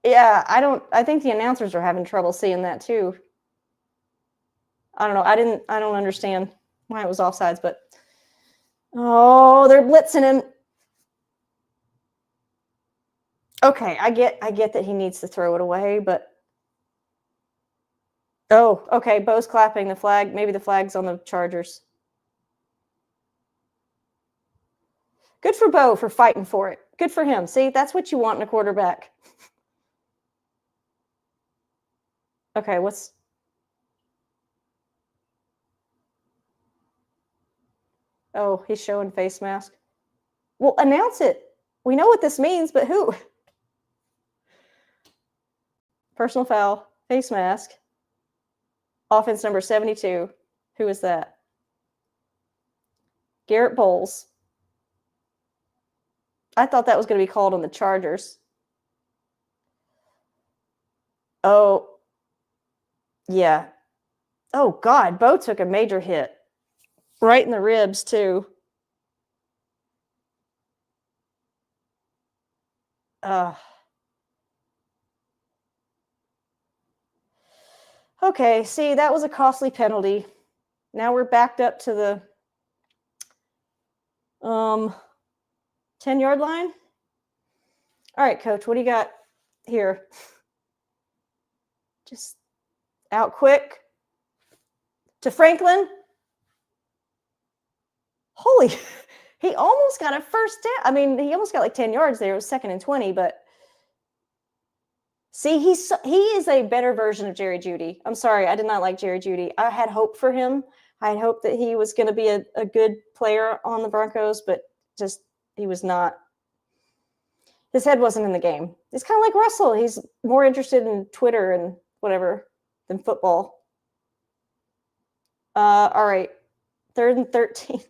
Yeah, I think the announcers are having trouble seeing that too. I don't know. I don't understand why it was offsides, but oh, they're blitzing him. Okay, I get that he needs to throw it away, but oh, okay, Bo's clapping the flag. Maybe the flag's on the Chargers. Good for Bo for fighting for it. Good for him. See, that's what you want in a quarterback. Okay, what's... Oh, he's showing face mask. Well, announce it. We know what this means, but who? Personal foul, face mask. Offense number 72. Who is that? Garrett Bowles. I thought that was going to be called on the Chargers. Oh, yeah. Oh, God. Bo took a major hit. Right in the ribs, too. Okay, see, that was a costly penalty. Now we're backed up to the 10-yard line. All right, Coach, what do you got here? Just out quick to Franklin. Holy, he almost got a first down. I mean, he almost got like 10 yards there. It was 2nd and 20, but see, he is a better version of Jerry Jeudy. I'm sorry, I did not like Jerry Jeudy. I had hope for him. I had hope that he was going to be a good player on the Broncos, but just he was not. His head wasn't in the game. It's kind of like Russell. He's more interested in Twitter and whatever than football. All right, 3rd and 13.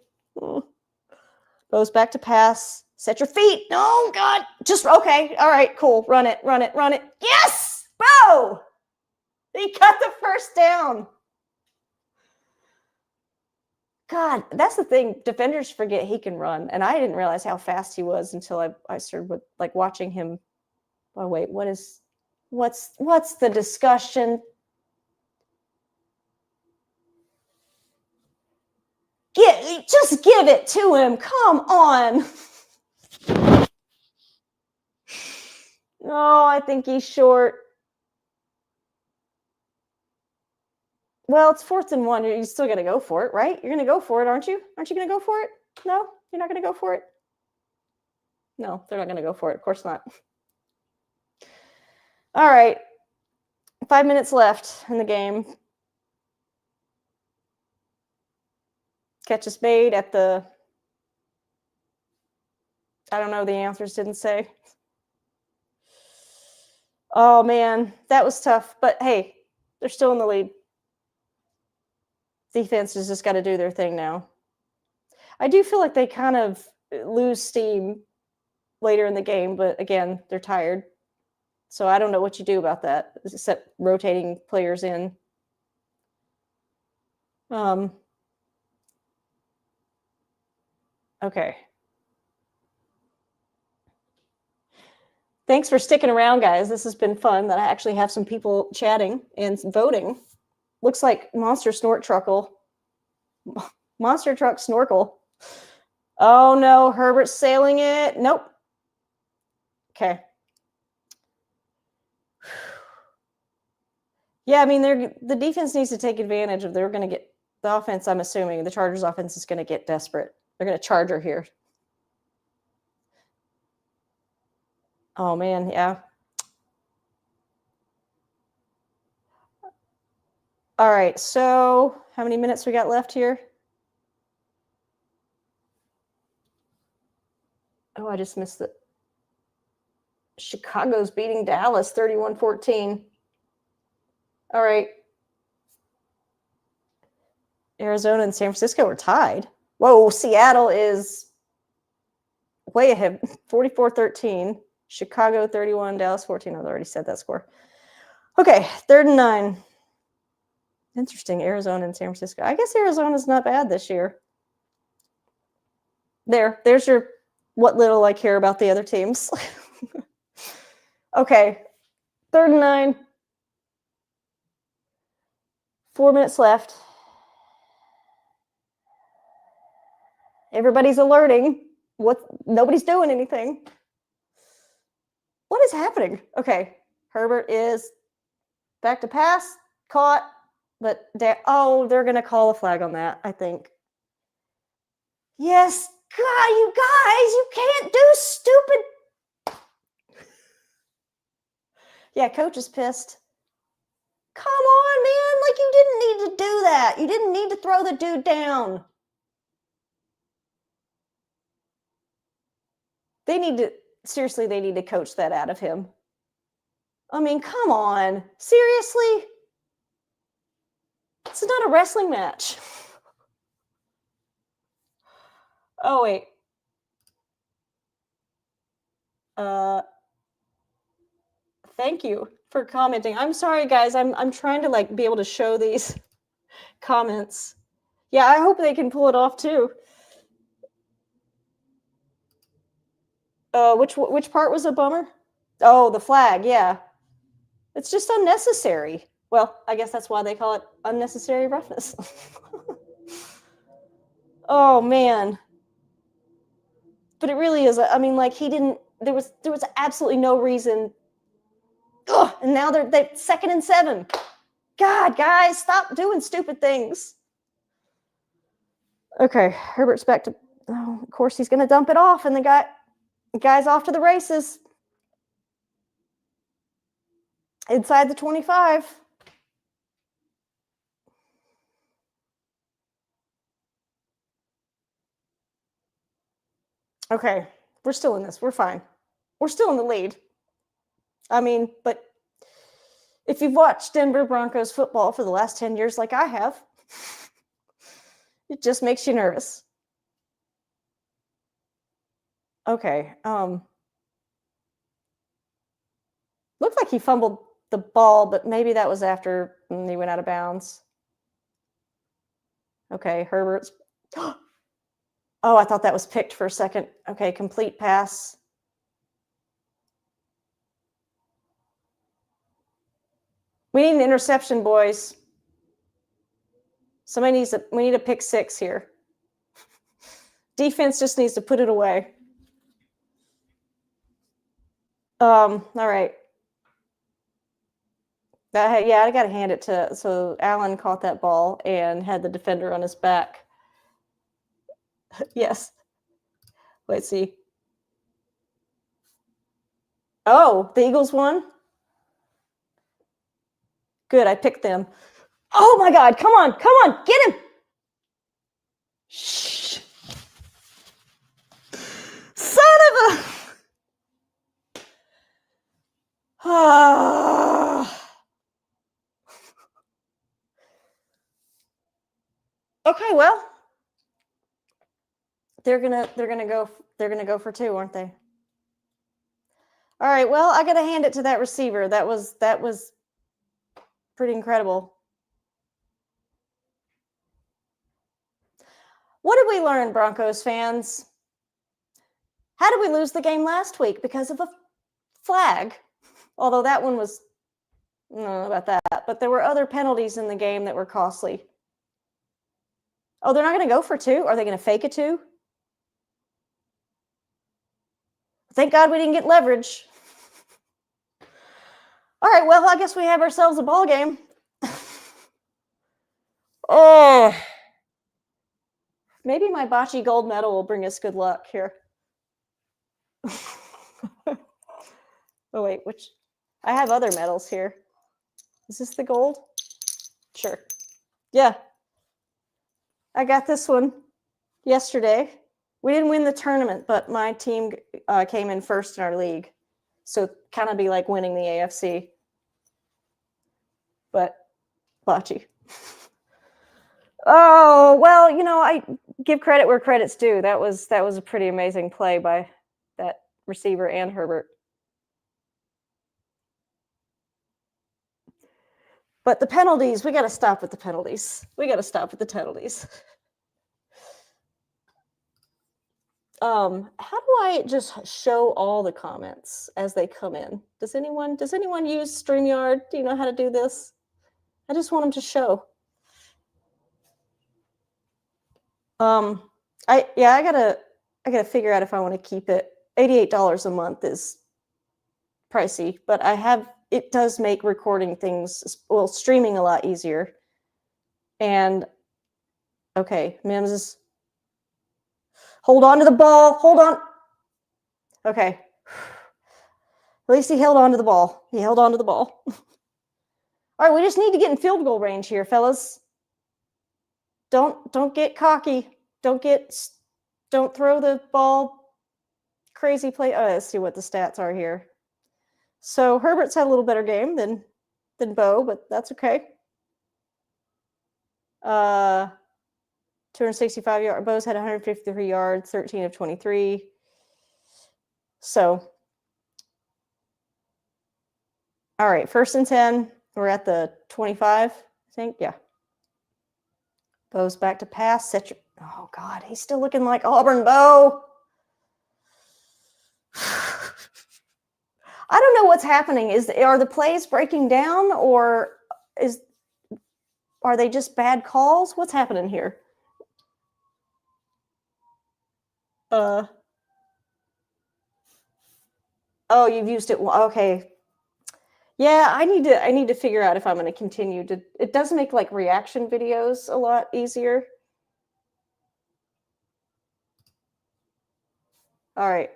Goes back to pass. Set your feet. Oh, God. Just, okay. All right, cool. Run it. Yes! Bo! He got the first down. God, that's the thing. Defenders forget he can run. And I didn't realize how fast he was until I started with, like, watching him. Oh, wait. What's the discussion? Just give it to him. Come on. Oh, I think he's short. Well, it's 4th and 1. You're still going to go for it, right? You're going to go for it, aren't you? Aren't you going to go for it? No? You're not going to go for it? No, they're not going to go for it. Of course not. All right. 5 minutes left in the game. Catch is made at the... I don't know. The answers didn't say. Oh, man. That was tough. But, hey, they're still in the lead. Defense has just got to do their thing now. I do feel like they kind of lose steam later in the game, but again, they're tired. So I don't know what you do about that, except rotating players in. Okay. Thanks for sticking around, guys. This has been fun that I actually have some people chatting and voting. Looks like Monster Truck Snorkel. Oh, no. Herbert's sailing it. Nope. Okay. Yeah, I mean, the defense needs to take advantage of. They're going to get the offense. I'm assuming the Chargers offense is going to get desperate. They're going to charge her here. Oh, man. Yeah. All right. So how many minutes we got left here? Oh, I just missed it. Chicago's beating Dallas 31-14. All right. Arizona and San Francisco are tied. Whoa, Seattle is way ahead, 44-13. Chicago 31, Dallas 14. I've already said that score. Okay, 3rd and 9. Interesting, Arizona and San Francisco. I guess Arizona's not bad this year. There's your what little I care about the other teams. Okay, 3rd and 9. 4 minutes left. Everybody's alerting. Nobody's doing anything. What is happening? Okay, Herbert is back to pass, caught, but they're going to call a flag on that, I think. Yes, God, you guys, you can't do stupid. Yeah, coach is pissed. Come on, man. Like, you didn't need to do that. You didn't need to throw the dude down. They need to coach that out of him. I mean, come on. Seriously? It's not a wrestling match. Oh, wait. Thank you for commenting. I'm sorry, guys. I'm trying to like be able to show these comments. Yeah, I hope they can pull it off too. Which part was a bummer? Oh, the flag. Yeah, it's just unnecessary. Well, I guess that's why they call it unnecessary roughness. Oh man, but it really is. I mean, like he didn't. There was absolutely no reason. Ugh, and now they're 2nd and 7. God, guys, stop doing stupid things. Okay, Herbert's back to. Oh, of course, he's going to dump it off, and the guy's off to the races. Inside the 25. Okay, we're still in this. We're fine. We're still in the lead. I mean, but if you've watched Denver Broncos football for the last 10 years like I have, it just makes you nervous. Okay. Looked like he fumbled the ball, but maybe that was after he went out of bounds. Okay, Herbert's. Oh, I thought that was picked for a second. Okay, complete pass. We need an interception, boys. We need a pick 6 here. Defense just needs to put it away. All right. Yeah, I got to hand it to. So Allen caught that ball and had the defender on his back. Yes. Let's see. Oh, the Eagles won? Good, I picked them. Oh my God, come on, get him. Shh. Son of a. Okay, well, they're gonna go for 2, aren't they? All right, well, I gotta hand it to that receiver. That was pretty incredible. What did we learn, Broncos fans? How did we lose the game last week? Because of a flag. Although that one was, I don't know about that, but there were other penalties in the game that were costly. Oh, they're not going to go for 2? Are they going to fake a 2? Thank God we didn't get leverage. All right, well, I guess we have ourselves a ball game. Oh, maybe my bocce gold medal will bring us good luck here. Oh, wait, which? I have other medals here. Is this the gold? Sure. Yeah. I got this one yesterday. We didn't win the tournament, but my team came in first in our league. So kind of be like winning the AFC. But bocce. Oh, well, I give credit where credit's due. That was a pretty amazing play by that receiver and Herbert. But the penalties, we got to stop with the penalties. How do I just show all the comments as they come in? Does anyone use StreamYard? Do you know how to do this? I just want them to show. I gotta figure out if I want to keep it. $88 a month is pricey, but it does make recording things, streaming a lot easier. And okay, Mims is hold on to the ball. Hold on. Okay. At least he held on to the ball. All right, we just need to get in field goal range here, fellas. Don't get cocky. Don't throw the ball crazy play. Oh, let's see what the stats are here. So Herbert's had a little better game than Bo, but that's okay. 265 yards. Bo's had 153 yards, 13 of 23. So, all right, 1st and 10. We're at the 25, I think. Yeah. Bo's back to pass. Oh, God, he's still looking like Auburn, Bo. I don't know what's happening. Are the plays breaking down, or are they just bad calls? What's happening here? Oh, you've used it. Okay. Yeah, I need to figure out if I'm going to continue to. It does make like reaction videos a lot easier. All right.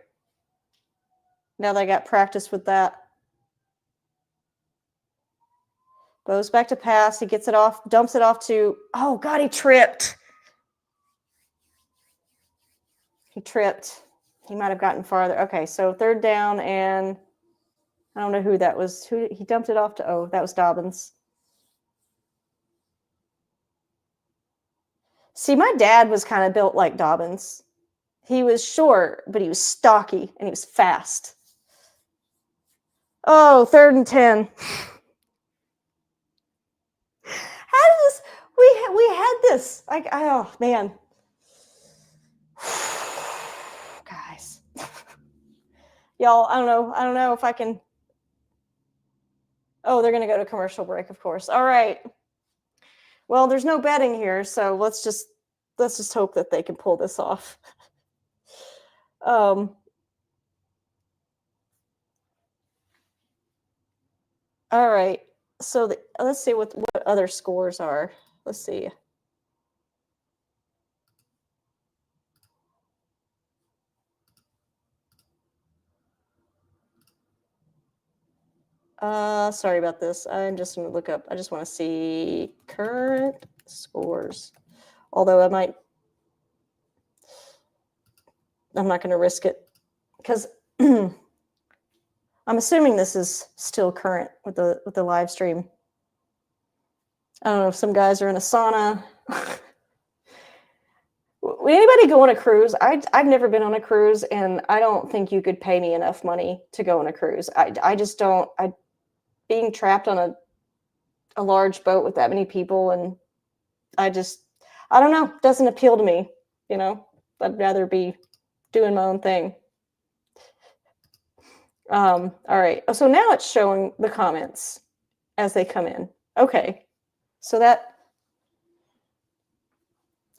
Now that I got practice with that. Goes back to pass. He gets it off, dumps it off to, oh, God, he tripped. He tripped. He might have gotten farther. Okay, so 3rd down, and I don't know who that was. Who he dumped it off to? Oh, that was Dobbins. See, my dad was kind of built like Dobbins. He was short, but he was stocky, and he was fast. Oh, 3rd and 10. How did this? We had this. Oh, man. Guys. Y'all, I don't know if I can. Oh, they're going to go to commercial break, of course. All right. Well, there's no betting here, so let's just hope that they can pull this off. All right. So let's see what other scores are. Let's see. Sorry about this. I'm just going to look up. I just want to see current scores. Although I'm not going to risk it because I'm assuming this is still current with the live stream. I don't know if some guys are in a sauna. Would anybody go on a cruise? I've never been on a cruise, and I don't think you could pay me enough money to go on a cruise. I just don't. Being trapped on a large boat with that many people, and I don't know, doesn't appeal to me. You know, I'd rather be doing my own thing. All right. So now it's showing the comments as they come in. Okay. So that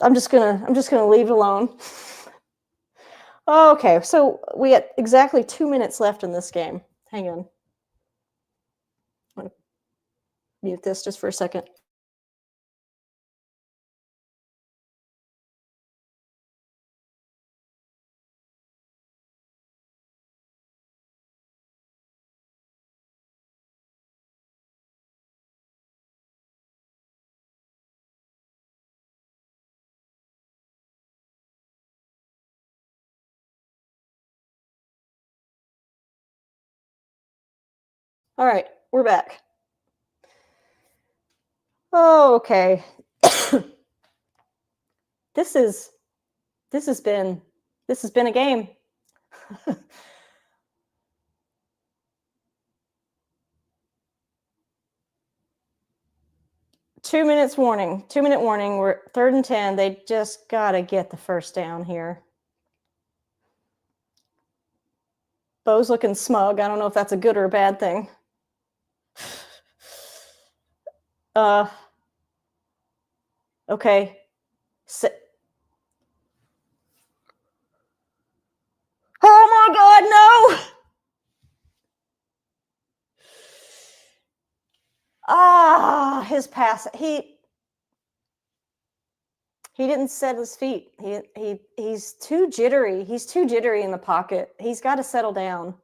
I'm just gonna leave it alone. Okay, so we had exactly 2 minutes left in this game. Hang on. I'm gonna mute this just for a second. All right, we're back. Oh, okay. This has been a game. 2 minutes warning. 2-minute warning. We're 3rd and 10. They just gotta get the 1st down here. Bo's looking smug. I don't know if that's a good or a bad thing. Okay. Oh my God, no! His pass. He didn't set his feet. He's too jittery. He's too jittery in the pocket. He's got to settle down.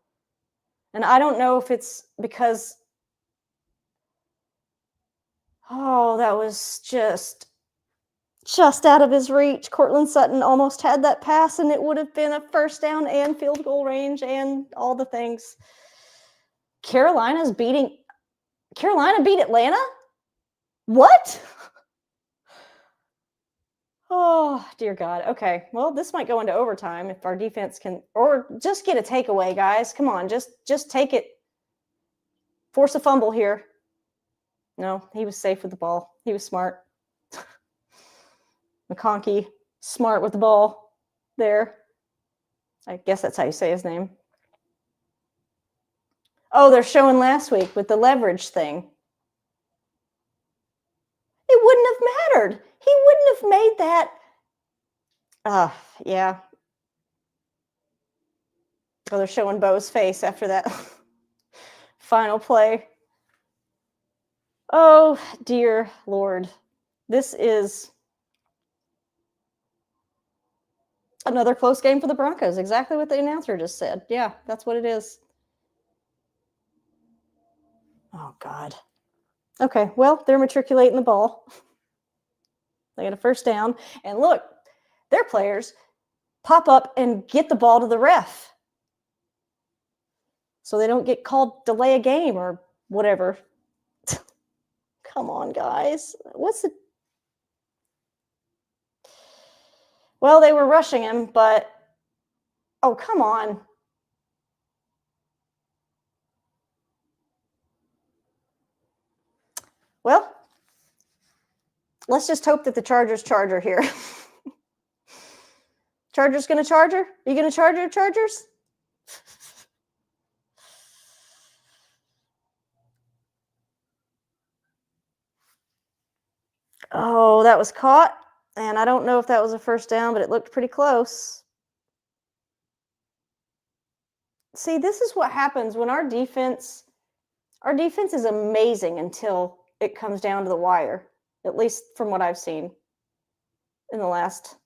And I don't know if it's because. Oh, that was just out of his reach. Cortland Sutton almost had that pass, and it would have been a 1st down and field goal range and all the things. Carolina beat Atlanta? What? Oh, dear God. Okay. Well, this might go into overtime if our defense can, or just get a takeaway, guys. Come on, just take it. Force a fumble here. No, he was safe with the ball. He was smart. McConkey, smart with the ball there. I guess that's how you say his name. Oh, they're showing last week with the leverage thing. It wouldn't have mattered. He wouldn't have made that. Yeah. Oh, they're showing Bo's face after that final play. Oh, dear Lord. This is another close game for the Broncos. Exactly what the announcer just said. Yeah, that's what it is. Oh, God. Okay, well, they're matriculating the ball. They get a first down. And look, their players pop up and get the ball to the ref, so they don't get called delay a game or whatever. Come on, guys. Well, they were rushing him, but oh, come on. Well, let's just hope that the Chargers charger here. Chargers gonna charger? You gonna charge your Chargers? Oh, that was caught. And I don't know if that was a first down, but it looked pretty close. See, this is what happens when our defense is amazing until it comes down to the wire, at least from what I've seen in the last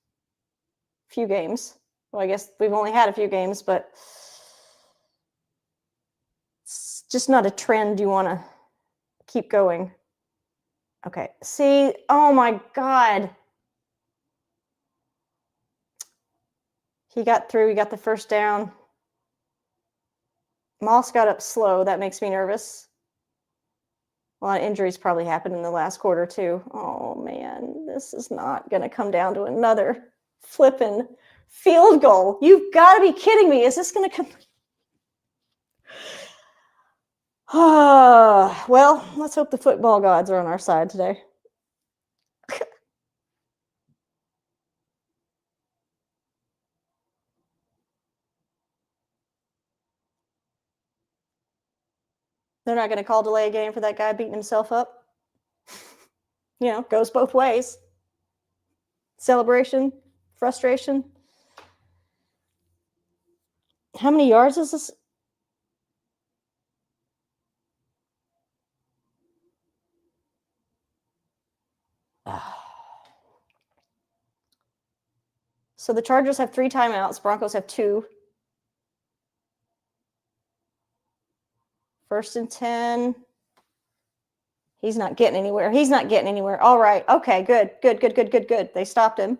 few games. Well, I guess we've only had a few games, but it's just not a trend you want to keep going. Okay, see, oh my God. He got through, he got the first down. Moss got up slow. That makes me nervous. A lot of injuries probably happened in the last quarter, too. Oh, man, this is not going to come down to another flipping field goal. You've got to be kidding me. Is this going to come? Well, let's hope the football gods are on our side today. They're not going to call delay a game for that guy beating himself up. You know, goes both ways. Celebration, frustration. How many yards is this? So the Chargers have 3 timeouts. Broncos have 2. 1st and 10. He's not getting anywhere. He's not getting anywhere. All right. Okay, good. They stopped him.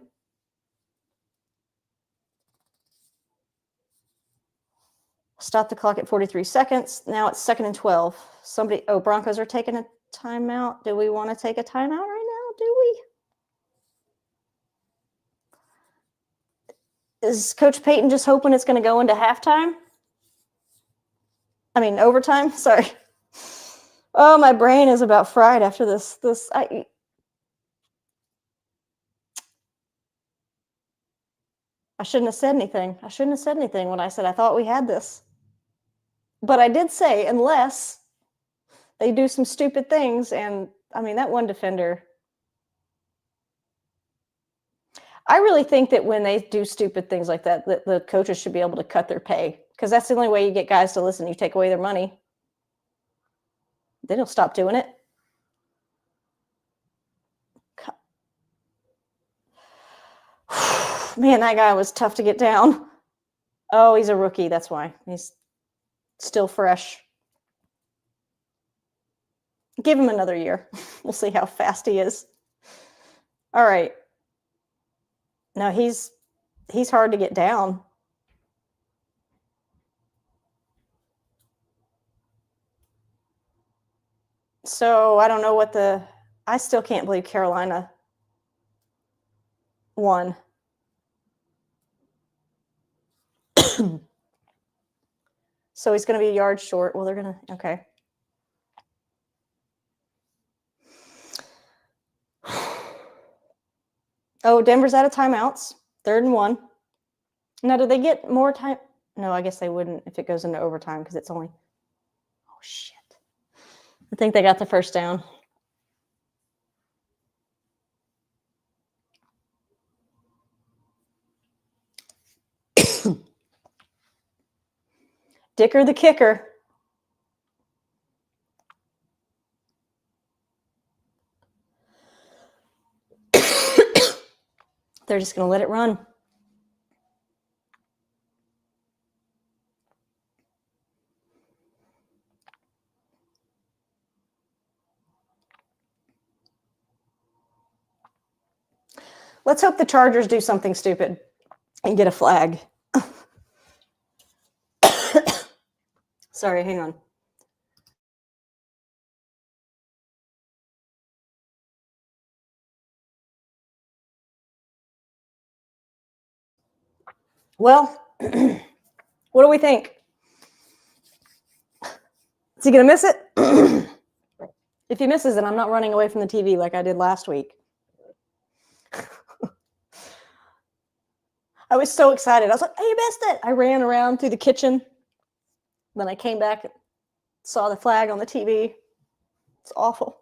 Stop the clock at 43 seconds. Now it's 2nd and 12. Broncos are taking a timeout. Do we want to take a timeout right now? Do we? Is Coach Payton just hoping it's going to go into halftime? I mean, overtime? Sorry. Oh, my brain is about fried after this. I shouldn't have said anything. I shouldn't have said anything when I said I thought we had this. But I did say, unless they do some stupid things, and I mean, that one defender. I really think that when they do stupid things like that, the coaches should be able to cut their pay, because that's the only way you get guys to listen. You take away their money. They don't stop doing it. Man, that guy was tough to get down. Oh, he's a rookie. That's why. He's still fresh. Give him another year. We'll see how fast he is. All right. No, he's hard to get down. So I don't know what I still can't believe Carolina won. So he's going to be a yard short. Well, they're going to, okay. Oh, Denver's out of timeouts. 3rd and 1. Now, do they get more time? No, I guess they wouldn't if it goes into overtime because it's only. Oh, shit. I think they got the first down. Dicker the kicker. They're just going to let it run. Let's hope the Chargers do something stupid and get a flag. Sorry, hang on. Well, what do we think? Is he going to miss it? If he misses it, I'm not running away from the TV like I did last week. I was so excited. I was like, hey, you missed it. I ran around through the kitchen. Then I came back and saw the flag on the TV. It's awful.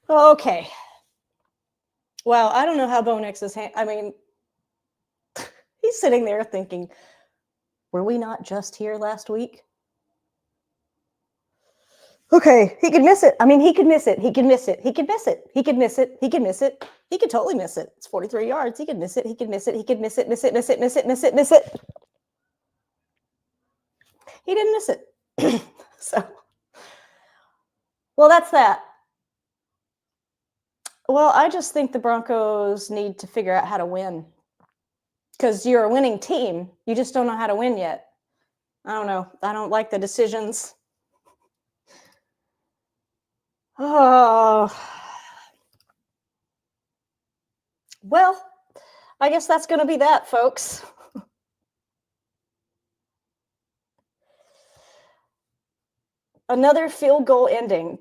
Okay. Well, I don't know how Bo Nix is. I mean, he's sitting there thinking, were we not just here last week? Okay, he could miss it. I mean, he could miss it. He could miss it. He could miss it. He could miss it. He could miss it. He could totally miss it. It's 43 yards. He could miss it. He could miss it. He could miss it. Miss it. Miss it. Miss it. Miss it. Miss it. He didn't miss it. So, well, that's that. Well, I just think the Broncos need to figure out how to win. Because you're a winning team. You just don't know how to win yet. I don't know. I don't like the decisions. Oh. Well, I guess that's going to be that, folks. Another field goal ending.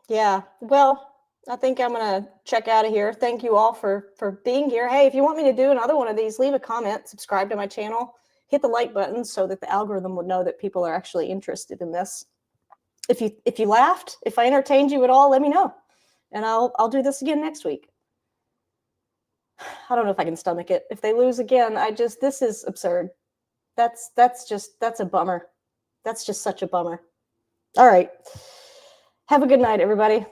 Yeah, well, I think I'm going to check out of here. Thank you all for being here. Hey, if you want me to do another one of these, leave a comment, subscribe to my channel, hit the like button so that the algorithm would know that people are actually interested in this. If you laughed, if I entertained you at all, let me know. And I'll do this again next week. I don't know if I can stomach it. If they lose again, this is absurd. That's a bummer. That's just such a bummer. All right. Have a good night, everybody.